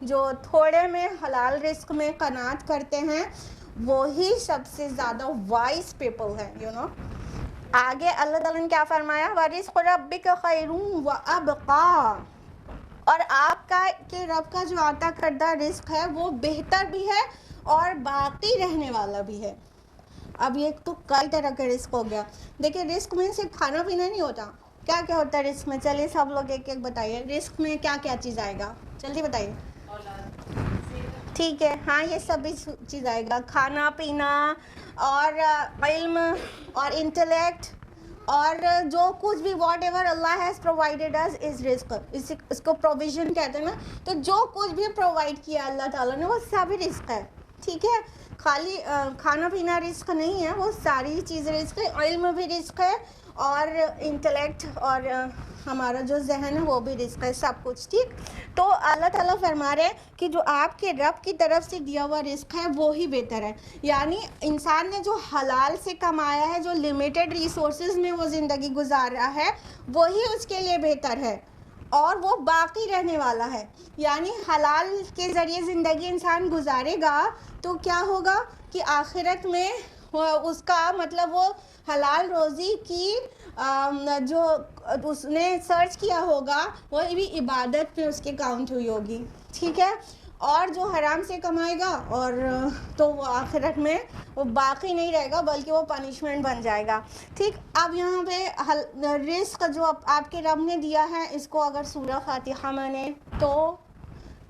جو تھوڑے میں حلال رزق میں قناعت کرتے ہیں وہی سب سے زیادہ وائز پیپل ہیں، یو نو. آگے اللہ تعالیٰ نے کیا فرمایا؟ وَرِزْقُ رَبِّكَ خَيْرٌ وَأَبْقَىٰ، اور آپ کا کہ رب کا جو عطا کردہ رزق ہے وہ بہتر بھی ہے اور باقی رہنے والا بھی ہے. اب یہ تو کئی طرح کا رزق ہو گیا. دیکھیں رزق میں صرف کھانا پینا نہیں ہوتا. کیا کیا ہوتا ہے رزق میں؟ چلیے سب لوگ ایک ایک بتائیے، رزق میں کیا کیا چیز آئے گا، جلدی بتائیے. ٹھیک ہے، ہاں یہ سبھی چیز آئے گا، کھانا پینا اور علم اور انٹلیکٹ اور جو کچھ بھی واٹ ایور اللہ ہیز پرووائڈیڈ اس از رزق. اس کو پروویژن کہتے ہیں نا. تو جو کچھ بھی پرووائڈ کیا اللہ تعالیٰ نے وہ سبھی رزق ہے، ٹھیک ہے. خالی کھانا پینا رزق نہیں ہے، وہ ساری چیزیں رزق ہے. علم بھی رزق ہے اور انٹلیکٹ اور ہمارا جو ذہن ہے وہ بھی رزق ہے، سب کچھ، ٹھیک. تو اللہ تعالیٰ فرما رہے ہیں کہ جو آپ کے رب کی طرف سے دیا ہوا رزق ہے وہی بہتر ہے. یعنی انسان نے جو حلال سے کمایا ہے، جو لمیٹڈ ریسورسز میں وہ زندگی گزار رہا ہے وہی اس کے لیے بہتر ہے اور وہ باقی رہنے والا ہے. یعنی حلال کے ذریعے زندگی انسان گزارے گا تو کیا ہوگا کہ آخرت میں اس کا مطلب وہ حلال روزی کی جو اس نے سرچ کیا ہوگا وہ بھی عبادت پہ اس کے کاؤنٹ ہوئی ہوگی، ٹھیک ہے. اور جو حرام سے کمائے گا اور تو وہ آخرت میں وہ باقی نہیں رہے گا بلکہ وہ پنشمنٹ بن جائے گا، ٹھیک. اب یہاں پہ رزق جو آپ کے رب نے دیا ہے اس کو اگر سورہ فاتحہ مانے تو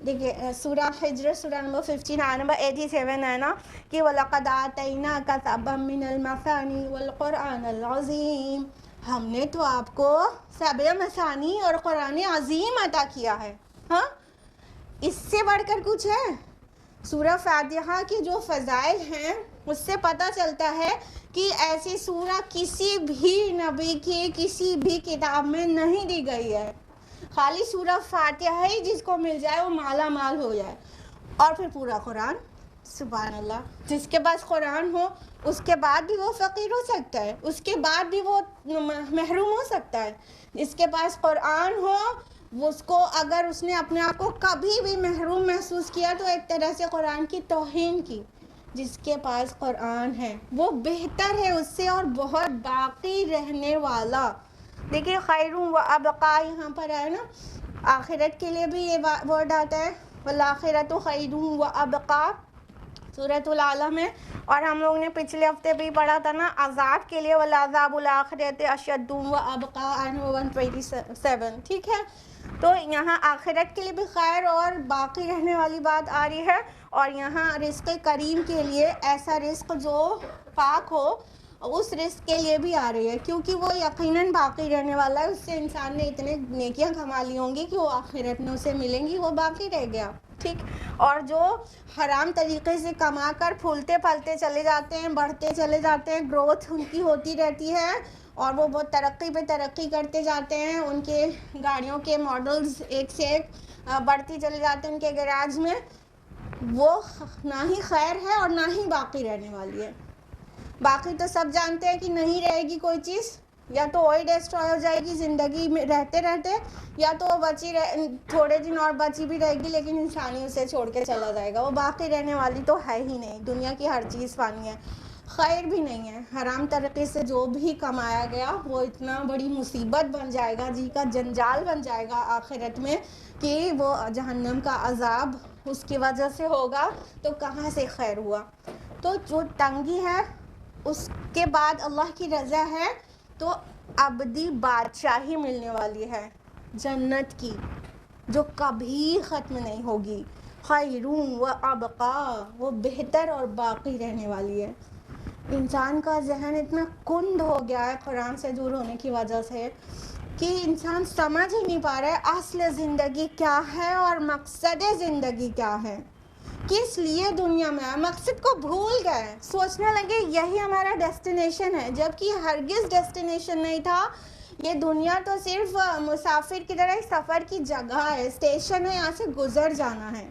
دیکھیے سورہ حجر سورہ نمبر 15 آیت نمبر 87 ہے نا کہ وَلَقَدْ آتَيْنَاكَ سَبْعًا مِّنَ الْمَثَانِي وَالْقُرْآنَ الْعَظِيمَ، ہم نے تو آپ کو سبع مثانی اور قرآن عظیم عطا کیا ہے. ہاں اس سے بڑھ کر کچھ ہے؟ سورہ فاتحہ کی جو فضائل ہیں اس سے پتہ چلتا ہے کہ ایسی سورہ کسی بھی نبی کی کسی بھی کتاب میں نہیں دی گئی ہے. خالی سورہ فاتحہ ہی جس کو مل جائے وہ مالا مال ہو جائے. اور پھر پورا قرآن سبحان اللہ. جس کے پاس قرآن ہو اس کے بعد بھی وہ فقیر ہو سکتا ہے, اس کے بعد بھی وہ محروم ہو سکتا ہے. جس کے پاس قرآن ہو اس کو اگر اس نے اپنے آپ کو کبھی بھی محروم محسوس کیا تو ایک طرح سے قرآن کی توہین کی. جس کے پاس قرآن ہے وہ بہتر ہے اس سے اور بہت باقی رہنے والا. دیکھیے خیر و ابقا یہاں پر ہے نا, آخرت کے لیے بھی یہ ورڈ آتا ہے والآخرۃ خیر و ابقا سورۃ الاعلیٰ میں. اور ہم لوگ نے پچھلے ہفتے بھی پڑھا تھا نا عذاب کے لیے والعذاب الآخرۃ اشد و ابقا 127. ٹھیک ہے, تو یہاں آخرت کے لیے بھی خیر اور باقی رہنے والی بات آ رہی ہے. اور یہاں رزق کریم کے لیے ایسا رزق جو پاک ہو اس رزق کے لیے بھی آ رہی ہے, کیونکہ وہ یقیناً باقی رہنے والا ہے. اس سے انسان نے اتنے نیکیاں کما لی ہوں گی کہ وہ آخرت میں اسے ملیں گی, وہ باقی رہ گیا. ٹھیک, اور جو حرام طریقے سے کما کر پھولتے پھلتے چلے جاتے ہیں, بڑھتے چلے جاتے ہیں, گروتھ ان کی ہوتی رہتی ہے اور وہ بہت ترقی پہ ترقی کرتے جاتے ہیں. ان کے گاڑیوں کے ماڈلز ایک سے ایک بڑھتی چلے جاتے ہیں ان کے گیراج میں. وہ نہ ہی خیر ہے اور نہ ہی باقی رہنے والی ہے. باقی تو سب جانتے ہیں کہ نہیں رہے گی کوئی چیز, یا تو وہی ڈسٹروائے ہو جائے گی زندگی میں رہتے رہتے, یا تو وہ تھوڑے دن اور بچی بھی رہے گی لیکن انسانی اسے چھوڑ کے چلا جائے گا. وہ باقی رہنے والی تو ہے ہی نہیں. دنیا کی ہر چیز فانی ہے, خیر بھی نہیں ہے. حرام طریقے سے جو بھی کمایا گیا وہ اتنا بڑی مصیبت بن جائے گا, جی کا جنجال بن جائے گا آخرت میں کہ وہ جہنم کا عذاب اس کی وجہ سے ہوگا. تو کہاں سے خیر ہوا. تو جو تنگی ہے اس کے بعد اللہ کی رضا ہے تو ابدی بادشاہی ملنے والی ہے جنت کی, جو کبھی ختم نہیں ہوگی. خیرون و ابقا, وہ بہتر اور باقی رہنے والی ہے. انسان کا ذہن اتنا کند ہو گیا ہے قرآن سے دور ہونے کی وجہ سے کہ انسان سمجھ ہی نہیں پا رہا ہے اصل زندگی کیا ہے اور مقصد زندگی کیا ہے, کس لیے دنیا میں آیا. مقصد کو بھول گئے, سوچنے لگے یہی ہمارا ڈیسٹینیشن ہے, جبکہ ہرگز ڈیسٹینیشن نہیں تھا. یہ دنیا تو صرف مسافر کی طرح سفر کی جگہ ہے, اسٹیشن ہے, یہاں سے گزر جانا ہے.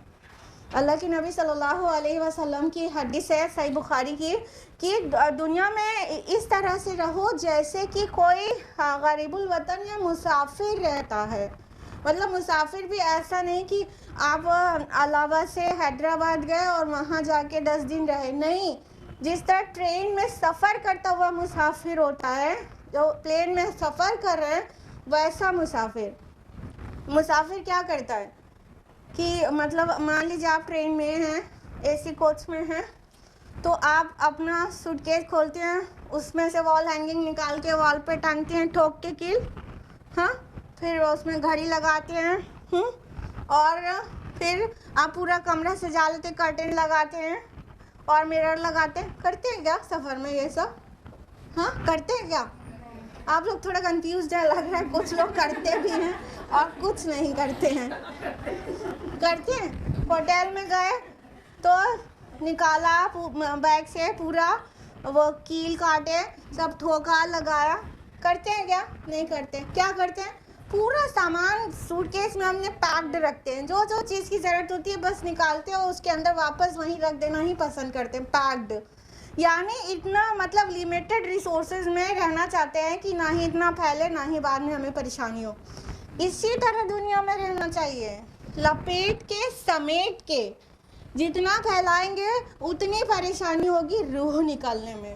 اللہ کے نبی صلی اللہ علیہ وسلم کی حدیث ہے صحیح بخاری کی کہ دنیا میں اس طرح سے رہو جیسے کہ کوئی غریب الوطن یا مسافر رہتا ہے. مطلب مسافر بھی ایسا نہیں کہ آپ علاوہ سے حیدرآباد گئے اور وہاں جا کے 10 دن رہے, نہیں. جس طرح ٹرین میں سفر کرتا ہوا مسافر ہوتا ہے, جو پلین میں سفر کر رہے ہیں ویسا مسافر. مسافر کیا کرتا ہے کہ مطلب مان لیجیے آپ ٹرین میں ہیں, اے سی کوچ میں ہیں, تو آپ اپنا سوٹ کیس کھولتے ہیں, اس میں سے وال ہینگنگ نکال کے وال پہ ٹانگتے ہیں ٹھوک کے کیل, ہاں, پھر اس میں گھڑی لگاتے ہیں, اور پھر آپ پورا کمرہ سجا لیتے, کرٹن لگاتے ہیں اور مرر لگاتے ہیں. کرتے ہیں کیا سفر میں یہ سب؟ ہاں کرتے ہیں کیا؟ آپ لوگ تھوڑا کنفیوزڈ ہے لگ رہا ہے, کچھ لوگ کرتے بھی ہیں اور کچھ نہیں کرتے ہیں. کرتے ہیں. ہوٹل میں گئے تو نکالا بیگ سے پورا وہ کیل کاٹے, سب ٹھوکا لگایا. کرتے ہیں کیا؟ نہیں کرتے. کیا کرتے ہیں؟ پورا سامان سوٹ کیس میں ہم نے پیکڈ رکھتے ہیں, جو جو چیز کی ضرورت ہوتی ہے بس نکالتے ہیں اور اس کے اندر واپس وہیں رکھ دینا ہی پسند کرتے ہیں, پیکڈ. یعنی اتنا مطلب لیمیٹڈ ریسورسز میں رہنا چاہتے ہیں کہ نہ ہی اتنا پھیلے نہ ہی بعد میں ہمیں پریشانی ہو. اسی طرح دنیا میں رہنا چاہیے, لپیٹ کے سمیٹ کے. جتنا پھیلائیں گے اتنی پریشانی ہوگی روح نکالنے میں.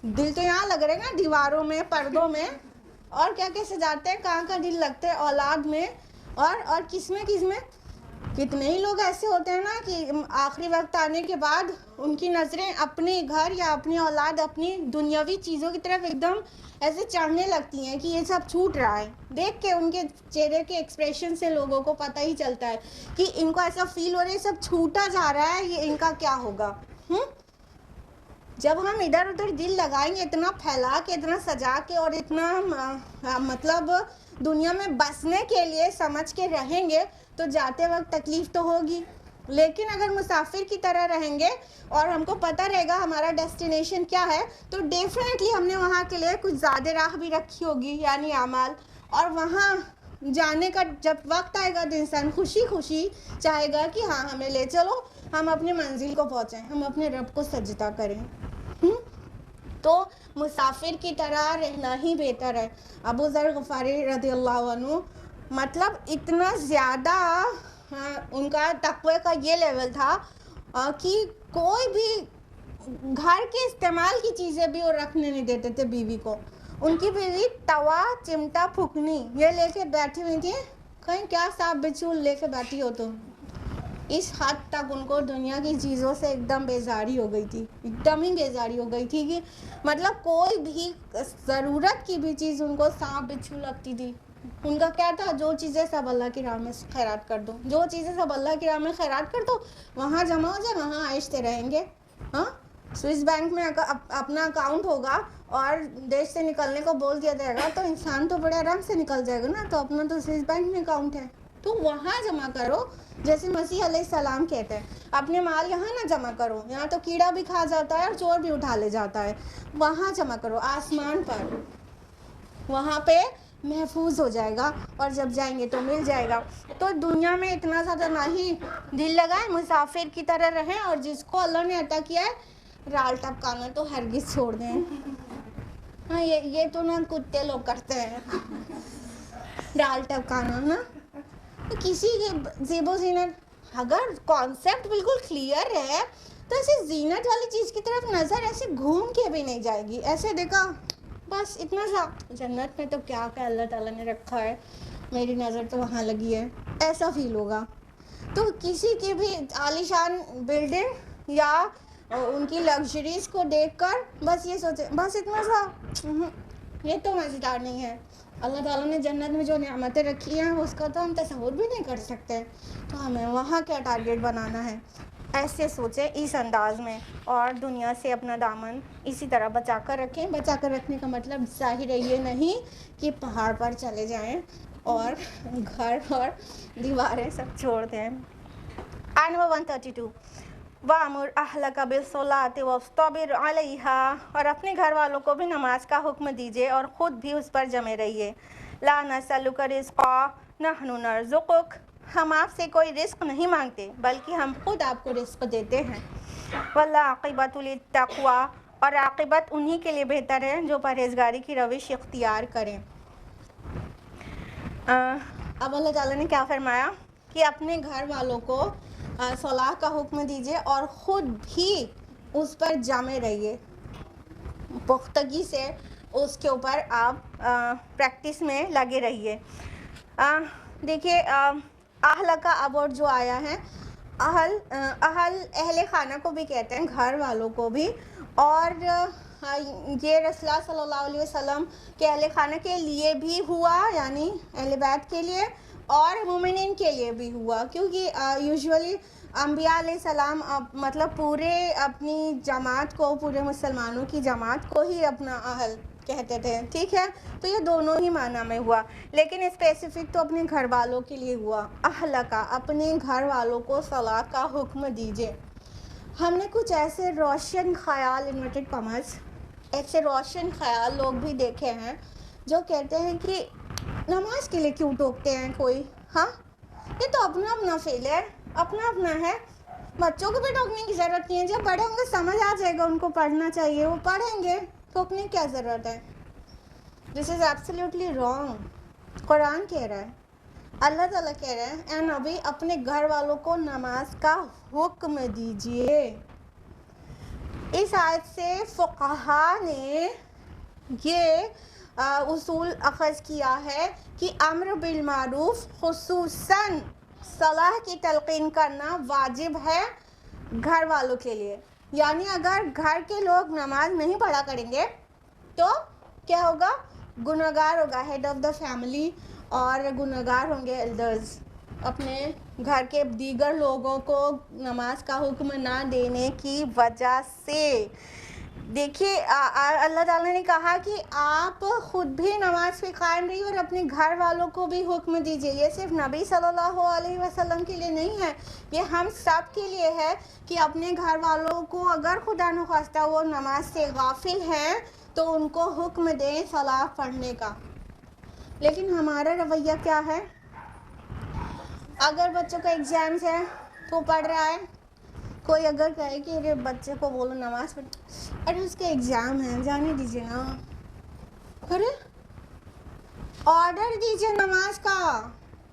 دل تو یہاں لگ رہے گا دیواروں میں, پردوں میں, اور کیا کیا سجاتے ہیں, کہاں کا دل لگتے ہیں اولاد میں, اور کس میں. کتنے ہی لوگ ایسے ہوتے ہیں نا کہ آخری وقت آنے کے بعد ان کی نظریں اپنے گھر یا اپنی اولاد, اپنی دنیاوی چیزوں کی طرف ایک دم ایسے چڑھنے لگتی ہیں کہ یہ سب چھوٹ رہا ہے. دیکھ کے ان کے چہرے کے ایکسپریشن سے لوگوں کو پتہ ہی چلتا ہے کہ ان کو ایسا فیل ہو رہا ہے سب چھوٹا جا رہا ہے, یہ ان کا کیا ہوگا. جب ہم ادھر ادھر دل لگائیں گے اتنا پھیلا کے, اتنا سجا کے اور اتنا مطلب دنیا میں بسنے کے لیے سمجھ کے رہیں گے تو جاتے وقت تکلیف تو ہوگی. لیکن اگر مسافر کی طرح رہیں گے اور ہم کو پتہ رہے گا ہمارا ڈیسٹینیشن کیا ہے, تو ڈیفینیٹلی ہم نے وہاں کے لیے کچھ زیادہ راہ بھی رکھی ہوگی, یعنی اعمال, اور وہاں جانے کا جب وقت آئے گا تو انسان خوشی خوشی چاہے گا کہ ہاں ہمیں لے چلو، ہم اپنے منزل کو پہنچیں، ہم اپنے رب کو سجدہ کریں۔ تو مسافر کی طرح رہنا ہی بہتر ہے۔ ابو ذر غفاری رضی اللہ عنہ مطلب اتنا زیادہ ان کا تقوی کا یہ لیول تھا کہ کوئی بھی گھر کے استعمال کی چیزیں بھی وہ رکھنے نہیں دیتے تھے بیوی کو۔ ان کی بیوی توا چمٹا پھکنی یہ لے کے بیٹھی ہوئی تھی، کہیں کیا صاحب بچول لے کے بیٹھی ہو تم، اس حد تک ان کو دنیا کی چیزوں سے ایک دم بیزاری ہو گئی تھی، ایک دم ہی بیزاری ہو گئی تھی کہ مطلب کوئی بھی ضرورت کی بھی چیز ان کو سانپ بچھو لگتی تھی۔ ان کا کیا تھا، جو چیزیں سب اللہ کی راہ میں خیرات کر دو، جو چیزیں سب اللہ کی راہ میں خیرات کر دو، وہاں جمع ہو جائے، وہاں عائشتے رہیں گے۔ ہاں سوئس بینک میں اپنا اکاؤنٹ ہوگا اور دیش سے نکلنے کو بول دیا جائے گا تو انسان تو بڑے آرام سے نکل جائے گا نا، تو اپنا تو سوئس بینک میں اکاؤنٹ ہے تو وہاں جمع کرو، جیسے مسیح علیہ السلام کہتے ہیں اپنے مال یہاں نہ جمع کرو، یہاں تو کیڑا بھی کھا جاتا ہے اور چور بھی اٹھا لے جاتا ہے، وہاں جمع کرو آسمان پر، وہاں پہ محفوظ ہو جائے گا اور جب جائیں گے تو مل جائے گا۔ تو دنیا میں اتنا زیادہ نہ ہی دل لگائیں، مسافر کی طرح رہیں، اور جس کو اللہ نے عطا کیا ہے رال ٹپکانا تو ہرگز چھوڑ دیں۔ ہاں یہ تو نا کتے لوگ کرتے ہیں رال ٹپکانا نا، کسی کے زیب و زینت اگر کانسیپٹ بالکل کلیئر ہے تو ایسے زینت والی چیز کی طرف نظر ایسے گھوم کے بھی نہیں جائے گی، ایسے دیکھا بس اتنا سا جنت میں تو کیا کہ اللہ تعالیٰ نے رکھا ہے، میری نظر تو وہاں لگی ہے، ایسا فیل ہوگا۔ تو کسی کی بھی عالیشان بلڈنگ یا ان کی لگژریز کو دیکھ کر بس یہ سوچے بس اتنا سا یہ تو مزیدار نہیں ہے، اللہ تعالیٰ نے جنت میں جو نعمتیں رکھی ہیں اس کا تو ہم تصور بھی نہیں کر سکتے، تو ہمیں وہاں کیا ٹارگیٹ بنانا ہے، ایسے سوچیں اس انداز میں، اور دنیا سے اپنا دامن اسی طرح بچا کر رکھیں۔ بچا کر رکھنے کا مطلب ظاہر ہے یہ نہیں کہ پہاڑ پر چلے جائیں اور گھر اور دیواریں سب چھوڑ دیں۔ آیت نمبر 132 وَأْمُرْ أَهْلَكَ بِالصَّلَاةِ وَاصْطَبِرْ عَلَيْهَا، اور اپنے گھر والوں کو بھی نماز کا حکم دیجیے اور خود بھی اس پر جمے رہیے۔ لَا نَسْأَلُكَ رِزْقًا نَحْنُ نَرْزُقُكَ، ہم آپ سے کوئی رزق نہیں مانگتے بلکہ ہم خود آپ کو رزق دیتے ہیں۔ وَالْعَاقِبَةُ لِلتَّقْوَىٰ، اور عاقبت انہی کے لیے بہتر ہے جو پرہیزگاری کی روش اختیار کریں۔ اب اللہ تعالیٰ نے کیا فرمایا کہ اپنے گھر والوں کو صلاح کا حکم دیجیے اور خود بھی اس پر جمے رہیے، پختگی سے اس کے اوپر آپ پریکٹس میں لگے رہیے۔ دیکھیے اہل کا اب اور جو آیا ہے، اہل خانہ کو بھی کہتے ہیں، گھر والوں کو بھی، اور یہ رسول اللہ صلی اللہ علیہ وسلم کے اہل خانہ کے لیے بھی ہوا، یعنی اہل بیت کے لیے، اور مومنین کے لیے بھی ہوا، کیونکہ یوزولی انبیاء علیہ السلام مطلب پورے اپنی جماعت کو، پورے مسلمانوں کی جماعت کو ہی اپنا اہل کہتے تھے، ٹھیک ہے، تو یہ دونوں ہی معنی میں ہوا، لیکن اسپیسیفک تو اپنے گھر والوں کے لیے ہوا۔ اہل کا، اپنے گھر والوں کو صلاح کا حکم دیجیے۔ ہم نے کچھ ایسے روشن خیال انورٹڈ کامرس، ایسے روشن خیال لوگ بھی دیکھے ہیں جو کہتے ہیں کہ نماز کے لیے کیوں ٹوکتے ہیں کوئی، ہاں یہ تو اپنا اپنا فیل ہے، اپنا اپنا ہے، بچوں کو بھی ٹوکنے کی ضرورت نہیں ہے، جب بڑے ہوں گے سمجھ آ جائے گا ان کو پڑھنا چاہیے، وہ پڑھیں گے، ٹوکنے کی کیا ضرورت ہے۔ دس از ایبسلیوٹلی رانگ۔ قرآن کہہ رہا ہے، اللہ تعالیٰ کہہ رہے ہیں اے نبی اپنے گھر والوں کو نماز کا حکم دیجیے۔ اس آیت سے فقہا نے یہ اصول اخذ کیا ہے کہ امر بالمعروف خصوصاً صلاح کی تلقین کرنا واجب ہے گھر والوں کے لیے، یعنی اگر گھر کے لوگ نماز نہیں پڑھا کریں گے تو کیا ہوگا، گنہگار ہوگا ہیڈ آف دا فیملی، اور گنہگار ہوں گے ایلڈرز، اپنے گھر کے دیگر لوگوں کو نماز کا حکم نہ دینے کی وجہ سے۔ دیکھیے اللہ تعالیٰ نے کہا کہ آپ خود بھی نماز پہ قائم رہیے اور اپنے گھر والوں کو بھی حکم دیجیے۔ یہ صرف نبی صلی اللہ علیہ وسلم کے لیے نہیں ہے، یہ ہم سب کے لیے ہے کہ اپنے گھر والوں کو اگر خدا نخواستہ وہ نماز سے غافل ہیں تو ان کو حکم دیں صلاح پڑھنے کا۔ لیکن ہمارا رویہ کیا ہے؟ اگر بچوں کا ایگزامس ہے تو پڑھ رہا ہے، کوئی اگر کہے کہ ارے بچے کو بولو نماز پڑھ، ارے اس کا ایگزام ہے جانے دیجیے نا، ارے آرڈر دیجیے نماز کا،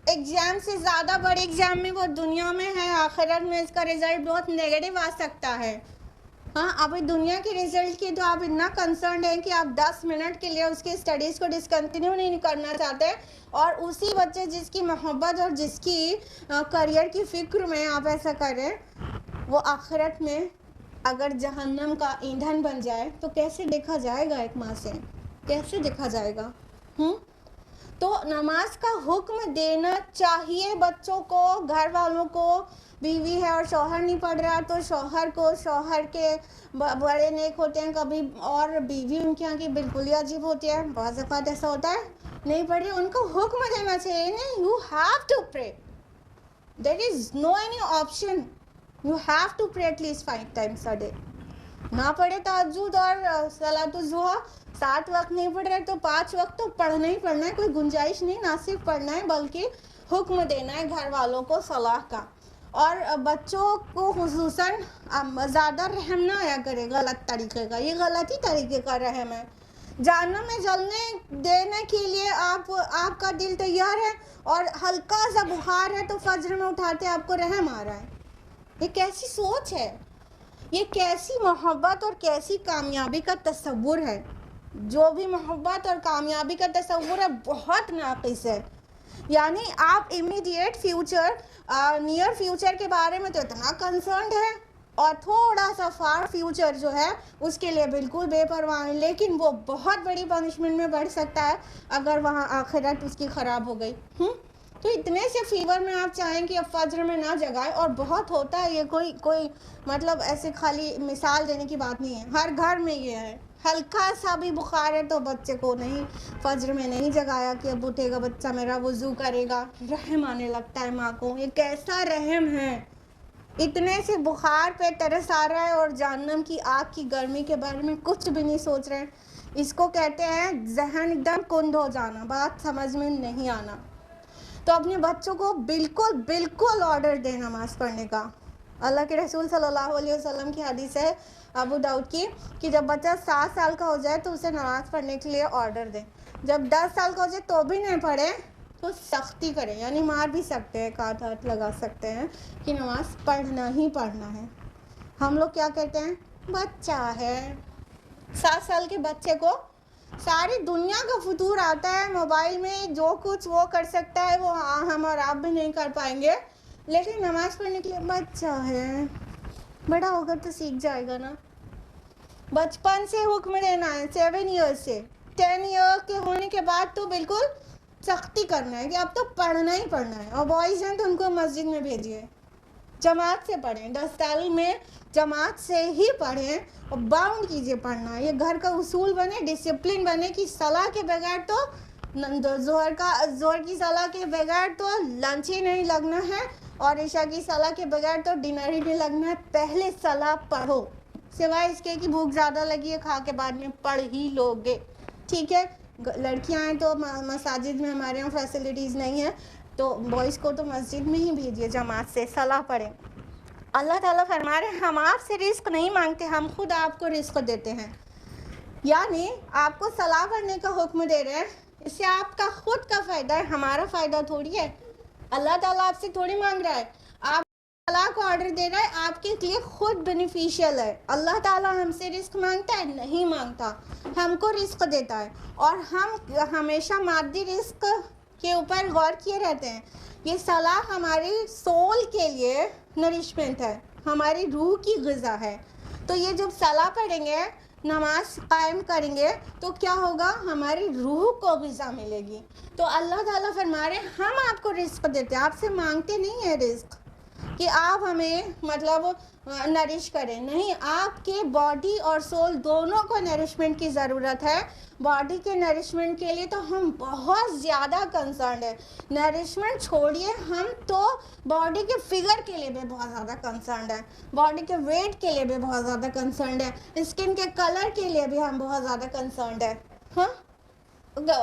ایگزام سے زیادہ بڑے ایگزام میں وہ دنیا میں ہے، آخرت میں اس کا رزلٹ بہت نیگیٹو آ سکتا ہے. ہاں ابھی دنیا کے رزلٹ کی تو آپ اتنا کنسرنڈ ہیں کہ آپ 10 منٹ کے لیے اس کی اسٹڈیز کو ڈسکنٹینیو نہیں کرنا چاہتے، اور اسی بچے جس کی محبت اور جس کی کریئر کی فکر میں آپ ایسا کریں، وہ آخرت میں اگر جہنم کا ایندھن بن جائے تو کیسے دیکھا جائے گا؟ ایک ماں سے کیسے دیکھا جائے گا؟ تو نماز کا حکم دینا چاہیے بچوں کو، گھر والوں کو. بیوی ہے اور شوہر نہیں پڑھ رہا تو شوہر کو، شوہر کے بڑے نیک ہوتے ہیں کبھی، اور بیوی ان کے یہاں کی بالکل ہی عجیب ہوتی ہے، بعض اوقات ایسا ہوتا ہے نہیں پڑھ رہی، ان کو حکم دینا چاہیے نہیں، you have to pray, there is no any option, you have to pray at least 5 times a day. نہ پڑھے تہجد اور صلاۃ الضحیٰ 7 وقت نہیں پڑھ رہے تو 5 وقت تو پڑھنا ہی پڑھنا ہے، کوئی گنجائش نہیں، نہ صرف پڑھنا ہے بلکہ حکم دینا ہے گھر والوں کو صلاح کا. اور بچوں کو خصوصاً زیادہ رحم نہ آیا کرے غلط طریقے کا، یہ غلطی طریقے کا رحم ہے. جہنم میں جلنے دینے کے لیے آپ کا دل تیار ہے، اور ہلکا سا بخار ہے تو فجر میں اٹھاتے آپ کو رحم آ رہا ہے. یہ کیسی سوچ ہے؟ یہ کیسی محبت اور کیسی کامیابی کا تصور ہے؟ جو بھی محبت اور کامیابی کا تصور ہے بہت ناقص ہے. یعنی آپ امیڈیٹ فیوچر، نیئر فیوچر کے بارے میں تو اتنا کنسرنڈ ہے، اور تھوڑا سا فار فیوچر جو ہے اس کے لیے بالکل بے پرواہ ہے، لیکن وہ بہت بڑی پنشمنٹ میں بڑھ سکتا ہے اگر وہاں آخرت اس کی خراب ہو گئی. تو اتنے سے فیور میں آپ چاہیں کہ اب فجر میں نہ جگائے، اور بہت ہوتا ہے یہ، کوئی مطلب ایسے خالی مثال دینے کی بات نہیں ہے، ہر گھر میں یہ ہے. ہلکا سا بھی بخار ہے تو بچے کو نہیں فجر میں نہیں جگایا کہ اب اٹھے گا بچہ میرا، وضو کرے گا. رحم آنے لگتا ہے ماں کو، یہ کیسا رحم ہے؟ اتنے سے بخار پہ ترس آ رہا ہے اور جہنم کی آگ کی گرمی کے بارے میں کچھ بھی نہیں سوچ رہے ہیں. اس کو کہتے ہیں ذہن ایک دم کند ہو جانا، بات سمجھ میں نہیں آنا. تو اپنے بچوں کو بالکل آرڈر دیں نماز پڑھنے کا. اللہ کے رسول صلی اللہ علیہ وسلم کی حدیث ہے ابو داؤد کی کہ جب بچہ 7 سال کا ہو جائے تو اسے نماز پڑھنے کے لیے آرڈر دیں. جب 10 سال کا ہو جائے تو بھی نہیں پڑھے تو سختی کریں، یعنی مار بھی سکتے ہیں، ہاتھ لگا سکتے ہیں کہ نماز پڑھنا ہی پڑھنا ہے. ہم لوگ کیا کہتے ہیں؟ بچہ ہے. 7 سال کے بچے کو ساری دنیا کا فطور آتا ہے، موبائل میں جو کچھ وہ کر سکتا ہے وہ ہم اور آپ بھی نہیں کر پائیں گے، لیکن نماز پڑھنے کے لیے بچہ ہے. بڑا ہوگا تو سیکھ جائے گا نا. بچپن سے حکم دینا ہے، 7 ایئر سے 10 ایئر کے ہونے کے بعد تو بالکل سختی کرنا ہے کہ اب تو پڑھنا ہی پڑھنا ہے. اور بوائز ہیں تو ان کو مسجد میں بھیجیے، جماعت سے پڑھیں، 10 سال میں جماعت سے ہی پڑھیں، اور باؤنڈ کیجیے پڑھنا. یہ گھر کا اصول بنے، ڈسپلن بنے کہ صلاح کے بغیر تو ظہر کی صلاح کے بغیر تو لنچ ہی نہیں لگنا ہے، اور عشاء کی صلاح کے بغیر تو ڈنر ہی نہیں لگنا ہے. پہلے صلاح پڑھو، سوائے اس کے کہ بھوک زیادہ لگی ہے کھا کے بعد میں پڑھ ہی لوگے. ٹھیک ہے، لڑکیاں ہیں تو مساجد میں ہمارے یہاں فیسلٹیز نہیں ہیں، تو بوائز کو تو مسجد میں ہی بھیجیے، جماعت سے صلاح پڑھیں. اللہ تعالیٰ فرما رہے ہیں ہم آپ سے رزق نہیں مانگتے، ہم خود آپ کو رزق دیتے ہیں. یعنی آپ کو صلاح پڑھنے کا حکم دے رہے ہیں، اس سے آپ کا خود کا فائدہ ہے، ہمارا فائدہ تھوڑی ہے. اللہ تعالیٰ آپ سے تھوڑی مانگ رہا ہے، آپ صلاح کو آرڈر دے رہا ہے، آپ کے لیے خود بینیفیشیل ہے. اللہ تعالیٰ ہم سے رزق مانگتا ہے؟ نہیں مانگتا، ہم کو رزق دیتا ہے. اور ہم ہمیشہ مادی رزق کے اوپر غور کیے رہتے ہیں. یہ صلاح ہماری سول کے لیے نرشمنٹ ہے، ہماری روح کی غذا ہے. تو یہ جب صلاح پڑھیں گے، نماز قائم کریں گے تو کیا ہوگا؟ ہماری روح کو غذا ملے گی. تو اللہ تعالیٰ فرما رہے ہیں ہم آپ کو رزق دیتے ہیں، آپ سے مانگتے نہیں ہیں رزق کہ آپ ہمیں مطلب نرش کریں. نہیں، آپ کے باڈی اور سول دونوں کو نرشمنٹ کی ضرورت ہے. باڈی کے نرشمنٹ کے لیے تو ہم بہت زیادہ کنسرنڈ ہیں. نرشمنٹ چھوڑیے، ہم تو باڈی کے فگر کے لیے بھی بہت زیادہ کنسرنڈ ہیں، باڈی کے ویٹ کے لیے بھی بہت زیادہ کنسرنڈ ہیں، اسکن کے کلر کے لیے بھی ہم بہت زیادہ کنسرنڈ ہیں. ہاں،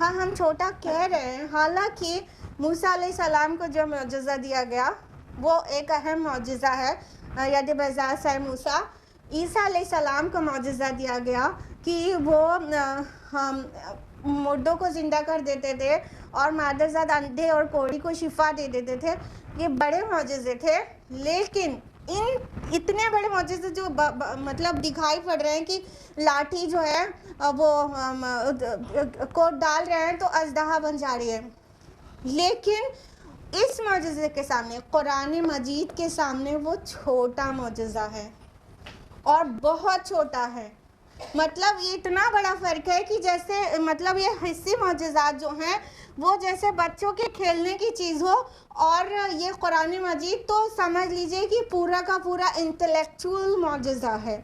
ہاں ہم چھوٹا کہہ رہے ہیں، حالانکہ موسیٰ علیہ السلام کو جو معجزہ دیا گیا وہ ایک اہم معجزہ ہے، ید بیضاء سے موسیٰ۔ عیسیٰ علیہ السلام کو معجزہ دیا گیا کہ وہ مردوں کو زندہ کر دیتے تھے اور مادرزاد اندھے اور کوڑی کو شفا دے دیتے تھے، یہ بڑے معجزے تھے۔ لیکن اتنے بڑے معجزے جو مطلب دکھائی پڑ رہے ہیں کہ لاٹھی جو ہے وہ کوٹ ڈال رہے ہیں تو اژدہا بن جا رہی ہے، لیکن اس معجزے کے سامنے، قرآن مجید کے سامنے، وہ چھوٹا معجزہ ہے اور بہت چھوٹا ہے۔ مطلب یہ اتنا بڑا فرق ہے کہ جیسے مطلب یہ حصی معجزات جو ہیں وہ جیسے بچوں کے کھیلنے کی چیز ہو، اور یہ قرآن مجید تو سمجھ لیجئے کہ پورا کا پورا انٹلیکچول معجزہ ہے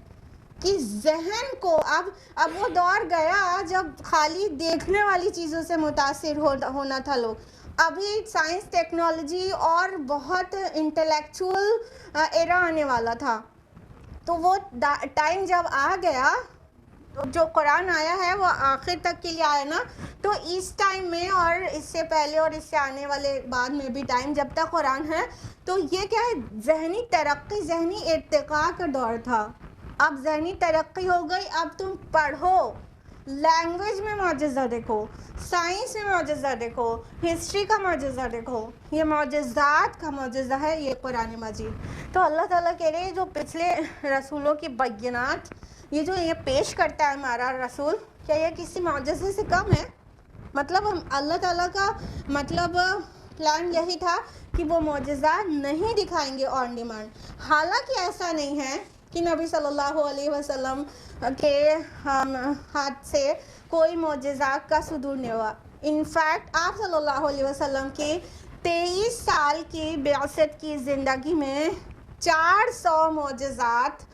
کہ ذہن کو اب وہ دور گیا جب خالی دیکھنے والی چیزوں سے متاثر ہونا تھا لوگ، ابھی سائنس ٹیکنالوجی اور بہت انٹلیکچول ایرا آنے والا تھا۔ تو وہ ٹائم جب آ گیا، جو قرآن آیا ہے وہ آخر تک کے لیے آیا نا، تو اس ٹائم میں اور اس سے پہلے اور اس سے آنے والے بعد میں بھی ٹائم جب تک قرآن ہے، تو یہ کیا ہے، ذہنی ترقی، ذہنی ارتقاء کا دور تھا۔ اب ذہنی ترقی ہو گئی، اب تم پڑھو، لینگویج میں معجزہ دیکھو، سائنس میں معجزہ دیکھو، ہسٹری کا معجزہ دیکھو، یہ معجزات کا معجزہ ہے یہ قرآن مجید۔ تو اللہ تعالیٰ کہہ رہے ہیں جو پچھلے رسولوں کی بینات یہ جو یہ پیش کرتا ہے ہمارا رسول، کیا یہ کسی معجزے سے کم ہے؟ مطلب اللہ تعالیٰ کا مطلب پلان یہی تھا کہ وہ معجزات نہیں دکھائیں گے آن ڈیمانڈ۔ حالانکہ ایسا نہیں ہے کہ نبی صلی اللہ علیہ وسلم کے ہاتھ سے کوئی معجزات کا صدور نہیں ہوا۔ انفیکٹ آپ صلی اللہ علیہ وسلم کی 23 سال کی بعثت کی زندگی میں 400 معجزات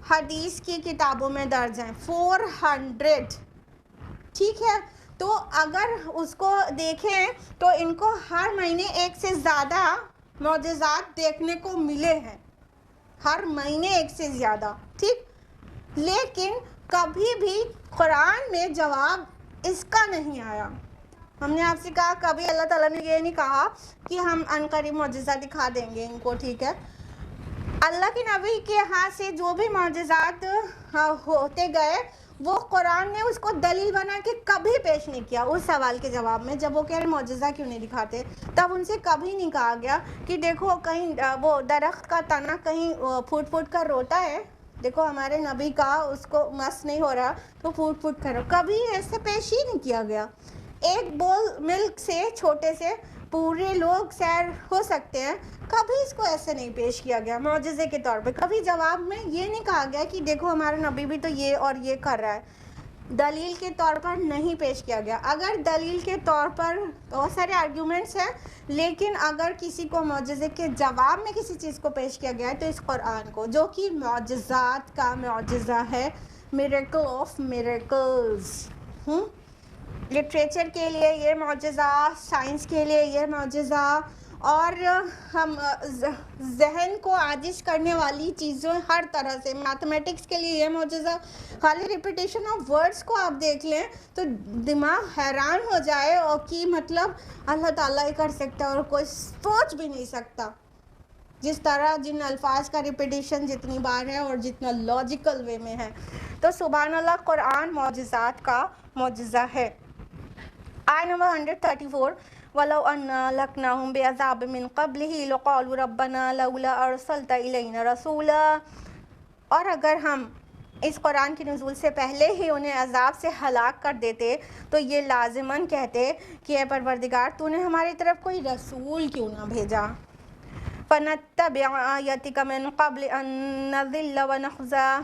حدیث کی کتابوں میں درج ہیں، 400، ٹھیک ہے؟ تو اگر اس کو دیکھیں تو ان کو ہر مہینے ایک سے زیادہ معجزات دیکھنے کو ملے ہیں، ہر مہینے ایک سے زیادہ، ٹھیک؟ لیکن کبھی بھی قرآن میں جواب اس کا نہیں آیا۔ ہم نے آپ سے کہا کبھی اللہ تعالیٰ نے یہ نہیں کہا کہ ہم عنقریب معجزہ دکھا دیں گے ان کو، ٹھیک ہے؟ اللہ کے نبی کے ہاتھ سے جو بھی معجزات ہوتے گئے وہ قرآن نے اس کو دلیل بنا کے کبھی پیش نہیں کیا۔ اس سوال کے جواب میں جب وہ کہہ رہے معجزہ کیوں نہیں دکھاتے، تب ان سے کبھی نہیں کہا گیا کہ دیکھو کہیں وہ درخت کا تنا کہیں پھوٹ پھوٹ کر روتا ہے، دیکھو ہمارے نبی کا اس کو مس نہیں ہو رہا تو پھوٹ پھوٹ کر، کبھی ایسے پیش ہی نہیں کیا گیا۔ ایک بول ملک سے، چھوٹے سے پورے لوگ سیر ہو سکتے ہیں، کبھی اس کو ایسے نہیں پیش کیا گیا معجزے کے طور پہ۔ کبھی جواب میں یہ نہیں کہا گیا کہ دیکھو ہمارا نبی بھی تو یہ اور یہ کر رہا ہے، دلیل کے طور پر نہیں پیش کیا گیا۔ اگر دلیل کے طور پر بہت سارے آرگیومنٹس ہیں، لیکن اگر کسی کو معجزے کے جواب میں کسی چیز کو پیش کیا گیا ہے تو اس قرآن کو، جو کہ معجزات کا معجزہ ہے، میریکل آف میریکلز۔ لٹریچر کے لیے یہ معجزہ، سائنس کے لیے یہ معجزہ، اور ہم ذہن کو عاجز کرنے والی چیزوں ہر طرح سے، میتھمیٹکس کے لیے یہ معجزہ، خالی ریپیٹیشن آف ورڈز کو آپ دیکھ لیں تو دماغ حیران ہو جائے، اور کہ مطلب اللہ تعالیٰ ہی کر سکتا ہے اور کوئی سوچ بھی نہیں سکتا، جس طرح جن الفاظ کا ریپیٹیشن جتنی بار ہے اور جتنا لاجیکل وے میں ہے۔ تو سبحان اللہ، قرآن معجزات کا معجزہ ہے۔ آیت نمبر 134، وَلَوْ أَنَّا أَهْلَكْنَاهُمْ بِعَذَابٍ مِّن قَبْلِهِ لَقَالُوا رَبَّنَا لَوْلَا أَرْسَلْتَ إِلَيْنَا رَسُولًا، اور اگر ہم اس قرآن کے نزول سے پہلے ہی انہیں عذاب سے ہلاک کر دیتے تو یہ لازماً کہتے کہ اے پروردگار تو نے ہماری طرف کوئی رسول کیوں نہ بھیجا، فَنَتَّبِعَ آیَاتِکَ مِن قَبْلِ أَن نَّذِلَّ وَنَخْزَىٰ،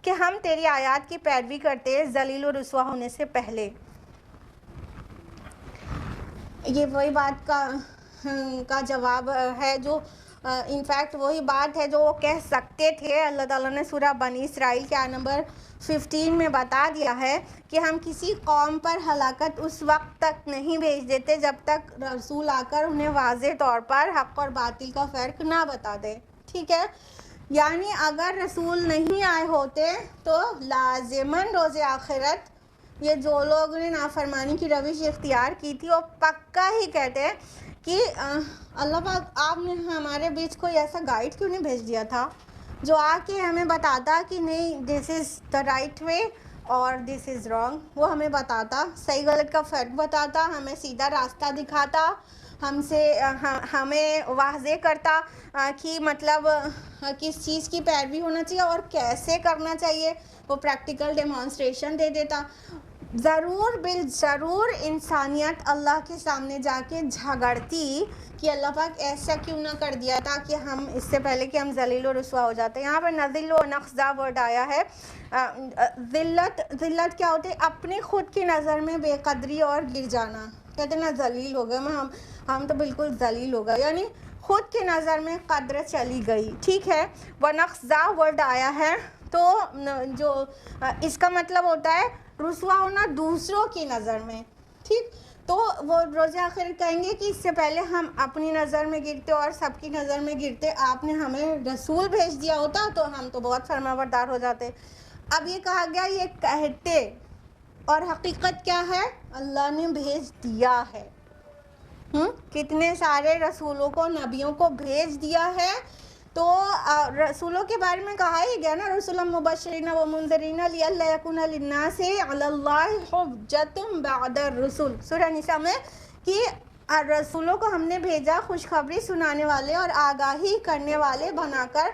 کہ ہم تیری آیات کی پیروی کرتے ذلیل و رسوا ہونے سے پہلے۔ یہ وہی بات کا جواب ہے جو انفیکٹ وہی بات ہے جو وہ کہہ سکتے تھے۔ اللہ تعالیٰ نے سورہ بنی اسرائیل کے آیت نمبر 15 میں بتا دیا ہے کہ ہم کسی قوم پر ہلاکت اس وقت تک نہیں بھیج دیتے جب تک رسول آ کر انہیں واضح طور پر حق اور باطل کا فرق نہ بتا دے، ٹھیک ہے؟ یعنی اگر رسول نہیں آئے ہوتے تو لازماً روز آخرت یہ جو لوگوں نے نافرمانی کی روش اختیار کی تھی وہ پکا ہی کہتے ہیں کہ اللہ پاک آپ نے ہمارے بیچ کوئی ایسا گائیڈ کیوں نہیں بھیج دیا تھا جو آ کے ہمیں بتاتا کہ نہیں دس از دا رائٹ وے اور دس از رانگ. وہ ہمیں بتاتا، صحیح غلط کا فرق بتاتا، ہمیں سیدھا راستہ دکھاتا، ہمیں واضح کرتا کہ مطلب کس چیز کی پیروی ہونا چاہیے اور کیسے کرنا چاہیے. وہ پریکٹیکل ڈیمانسٹریشن دے دیتا. ضرور بالضرور انسانیت اللہ کے سامنے جا کے جھگڑتی کہ اللہ پاک ایسا کیوں نہ کر دیا تھا کہ ہم اس سے پہلے کہ ہم ذلیل و رسوا ہو جاتے. یہاں پر نذل و نخزا ورڈ آیا ہے. ذلت کیا ہوتے؟ اپنے خود کی نظر میں بے قدری اور گر جانا. کہتے ہیں نا ذلیل ہو گئے، ہم تو بالکل ذلیل ہو گئے، یعنی خود کی نظر میں قدر چلی گئی. ٹھیک ہے. ونخزا ورڈ آیا ہے تو جو اس کا مطلب ہوتا ہے رسوا ہونا دوسروں کی نظر میں. ٹھیک. تو وہ روز آخر کہیں گے کہ اس سے پہلے ہم اپنی نظر میں گرتے اور سب کی نظر میں گرتے، آپ نے ہمیں رسول بھیج دیا ہوتا تو ہم تو بہت فرما بردار ہو جاتے. اب یہ کہا گیا یہ کہتے، اور حقیقت کیا ہے؟ اللہ نے بھیج دیا ہے. کتنے سارے رسولوں کو، نبیوں کو بھیج دیا ہے. تو رسولوں کے بارے میں کہا ہی گیا نا، رسولا مبشرین و منذرین لئلا یکون للناس علی اللہ حجۃ بعد الرسل. سورہ نساء میں کہ رسولوں کو ہم نے بھیجا خوشخبری سنانے والے اور آگاہی کرنے والے بنا کر،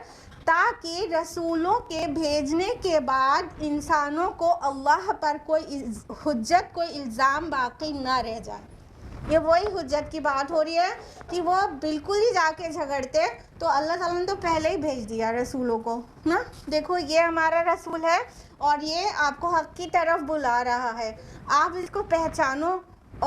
تاکہ رسولوں کے بھیجنے کے بعد انسانوں کو اللہ پر کوئی حجت، کوئی الزام باقی نہ رہ جائے. یہ وہی حجت کی بات ہو رہی ہے کہ وہ بالکل ہی جا کے جھگڑتے تو اللہ تعالیٰ نے تو پہلے ہی بھیج دیا رسولوں کو نا. دیکھو یہ ہمارا رسول ہے اور یہ آپ کو حق کی طرف بلا رہا ہے، آپ اس کو پہچانو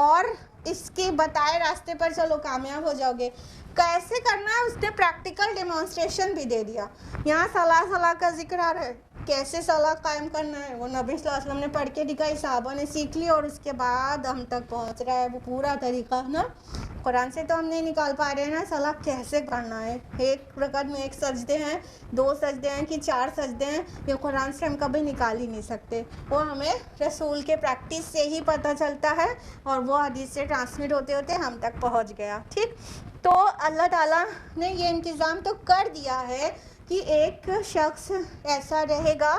اور اس کے بتائے راستے پر چلو، کامیاب ہو جاؤ گے. کیسے کرنا ہے اس نے پریکٹیکل ڈیمانسٹریشن بھی دے دیا. یہاں صلاح کا ذکر آ رہا ہے، کیسے صلاح قائم کرنا ہے وہ نبی صلی اللہ علیہ وسلم نے پڑھ کے دکھائی، صحابہ نے سیکھ لی اور اس کے بعد ہم تک پہنچ رہا ہے وہ پورا طریقہ نا. قرآن سے تو ہم نہیں نکال پا رہے ہیں نا صلاح کیسے کرنا ہے. ایک رکعت میں 1 سجدے ہیں، 2 سجدے ہیں کہ 4 سجدے ہیں، یہ قرآن سے ہم کبھی نکال ہی نہیں سکتے. وہ ہمیں رسول کے پریکٹس سے ہی پتہ چلتا ہے اور وہ حدیث سے ٹرانسمٹ ہوتے ہوتے ہم تک پہنچ گیا. ٹھیک. تو اللہ تعالیٰ نے یہ انتظام تو کر دیا ہے کہ ایک شخص ایسا رہے گا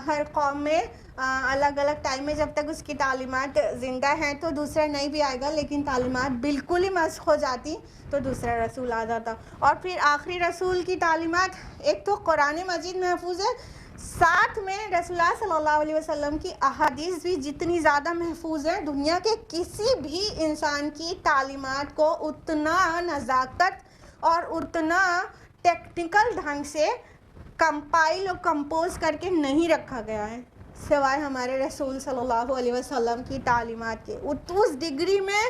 ہر قوم میں الگ الگ ٹائم میں، جب تک اس کی تعلیمات زندہ ہیں تو دوسرا نہیں بھی آئے گا، لیکن تعلیمات بالکل ہی مسخ ہو جاتی تو دوسرا رسول آ جاتا. اور پھر آخری رسول کی تعلیمات ایک تو قرآن مجید محفوظ ہے، ساتھ میں رسول اللہ صلی اللہ علیہ وسلم کی احادیث بھی جتنی زیادہ محفوظ ہیں، دنیا کے کسی بھی انسان کی تعلیمات کو اتنا نزاکت اور اتنا ٹیکنیکل ڈھنگ سے کمپائل اور کمپوز کر کے نہیں رکھا گیا ہے سوائے ہمارے رسول صلی اللہ علیہ وسلم کی تعلیمات کے. اس ڈگری میں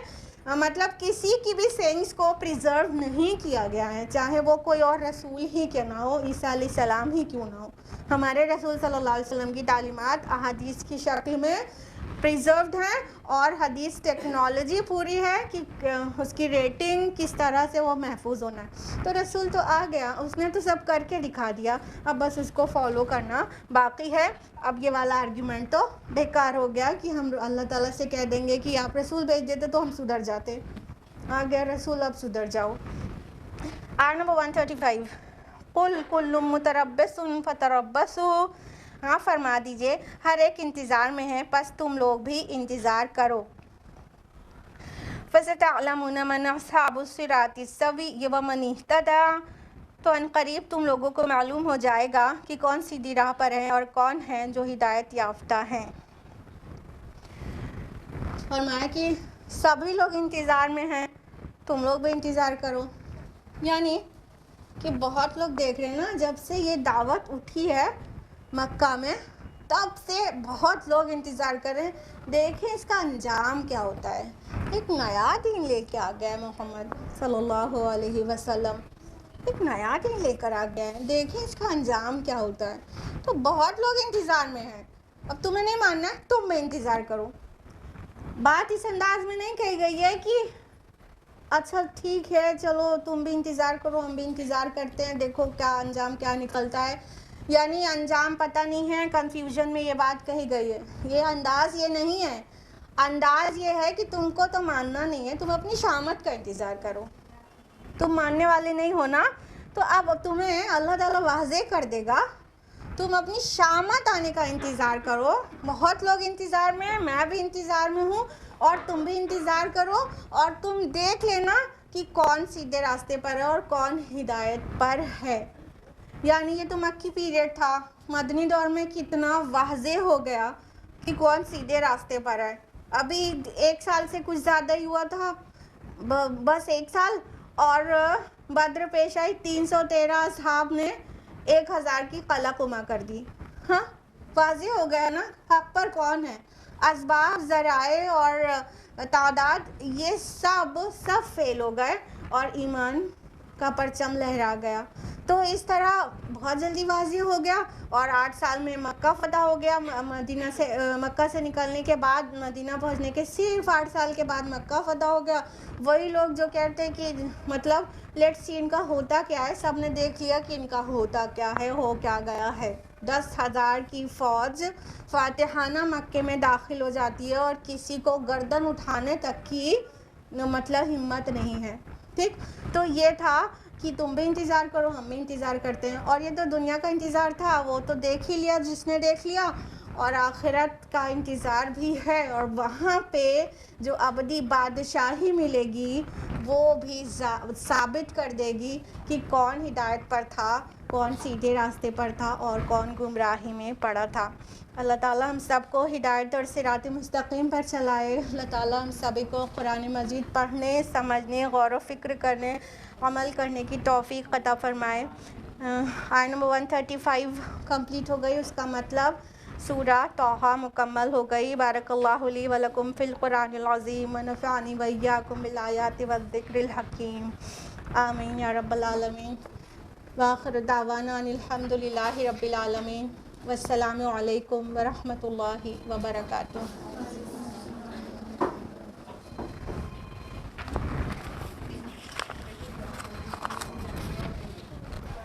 مطلب کسی کی بھی سینس کو پریزرو نہیں کیا گیا ہے، چاہے وہ کوئی اور رسول ہی کیوں نہ ہو، عیسیٰ علیہ السلام ہی کیوں نہ ہو. ہمارے رسول صلی اللہ علیہ وسلم کی تعلیمات احادیث کی شکل میں پریزروڈ ہیں اور حدیث ٹیکنالوجی پوری ہے کہ اس کی ریٹنگ کس طرح سے وہ محفوظ ہونا ہے. تو رسول تو آ گیا، اس نے تو سب کر کے دکھا دیا، اب بس اس کو فالو کرنا باقی ہے. اب یہ والا آرگیومنٹ تو بیکار ہو گیا کہ ہم اللہ تعالیٰ سے کہہ دیں گے کہ آپ رسول بھیج دیتے تو ہم سدھر جاتے. آ گیا رسول، اب سدھر جاؤ. آیت نمبر 135 قل کل متربص فتربصوا. ہاں فرما دیجئے ہر ایک انتظار میں ہے، پس تم لوگ بھی انتظار کرو. فَسَتَعْلَمُونَ مَنْ أَصْحَابُ الصِّرَاطِ السَّوِيِّ وَمَنِ اهْتَدَىٰ. تو ان قریب تم لوگوں کو معلوم ہو جائے گا کہ کون سیدھی راہ پر ہیں اور کون ہیں جو ہدایت یافتہ ہیں. فرمایا کہ سبھی لوگ انتظار میں ہیں، تم لوگ بھی انتظار کرو. یعنی کہ بہت لوگ دیکھ رہے ہیں نا، جب سے یہ دعوت اٹھی ہے مکہ میں تب سے بہت لوگ انتظار کر رہے ہیں، دیکھیں اس کا انجام کیا ہوتا ہے. ایک نیا دین لے کے آ گیا ہے محمد صلی اللہ علیہ وسلم، ایک نیا دین لے کر آ گیا ہے، دیکھیں اس کا انجام کیا ہوتا ہے. تو بہت لوگ انتظار میں ہیں. اب تمہیں نہیں ماننا ہے، تم بھی انتظار کرو. بات اس انداز میں نہیں کہی گئی ہے کہ اچھا ٹھیک ہے چلو تم بھی انتظار کرو ہم بھی انتظار کرتے ہیں، دیکھو کیا انجام کیا نکلتا ہے. یعنی انجام پتہ نہیں ہے، کنفیوژن میں یہ بات کہی گئی ہے. یہ انداز یہ نہیں ہے، انداز یہ ہے کہ تم کو تو ماننا نہیں ہے، تم اپنی شامت کا انتظار کرو. تم ماننے والے نہیں ہو نا، تو اب تمہیں اللہ تعالیٰ واضح کر دے گا. تم اپنی شامت آنے کا انتظار کرو. بہت لوگ انتظار میں ہیں، میں بھی انتظار میں ہوں، اور تم بھی انتظار کرو، اور تم دیکھ لینا کہ کون سیدھے راستے پر ہے اور کون ہدایت پر ہے. یعنی یہ تو مکی پیریڈ تھا، مدنی دور میں کتنا واضح ہو گیا کہ کون سیدھے راستے پر ہے. ابھی 1 سال سے کچھ زیادہ ہی ہوا تھا، بس 1 سال، اور بدر پیش آئی، 313 اصحاب نے 1000 کی قلع کما کر دی. ہاں واضح ہو گیا نا حق پر کون ہے. اسباب، ذرائع اور تعداد یہ سب فیل ہو گئے اور ایمان کا پرچم لہرا گیا. تو اس طرح بہت جلدی واضح ہو گیا، اور 8 سال میں مکہ فتح ہو گیا. مکہ سے نکلنے کے بعد مدینہ پہنچنے کے صرف 8 سال کے بعد مکہ فتح ہو گیا. وہی لوگ جو کہتے ہیں کہ مطلب لیٹس سی ان کا ہوتا کیا ہے، سب نے دیکھ لیا کہ ان کا ہوتا کیا ہے، ہو کیا گیا ہے. 10,000 کی فوج فاتحانہ مکے میں داخل ہو جاتی ہے، اور کسی کو گردن اٹھانے تک کی مطلب ہمت نہیں ہے. ٹھیک، تو یہ تھا کہ تم بھی انتظار کرو، ہم بھی انتظار کرتے ہیں. اور یہ تو دنیا کا انتظار تھا، وہ تو دیکھ ہی لیا جس نے دیکھ لیا. اور آخرت کا انتظار بھی ہے، اور وہاں پہ جو ابدی بادشاہی ملے گی وہ بھی ثابت کر دے گی کہ کون ہدایت پر تھا، کون سیدھے راستے پر تھا، اور کون گمراہی میں پڑا تھا. اللہ تعالیٰ ہم سب کو ہدایت اور صراط مستقیم پر چلائے. اللہ تعالیٰ ہم سبھی کو قرآن مجید پڑھنے، سمجھنے، غور و فکر کرنے، عمل کرنے کی توفیق عطا فرمائے. آیت نمبر 135 کمپلیٹ ہو گئی، اس کا مطلب سورہ طٰہٰ مکمل ہو گئی. بارک اللہ لی و لکم فی القرآن العظیم ونفعنی و ایاکم بالآیات والذکر الحکیم. آمین یا رب العالمین. وآخر دعوانا ان الحمد للہ رب العالمین. والسلام علیکم ورحمۃ اللہ وبرکاتہ.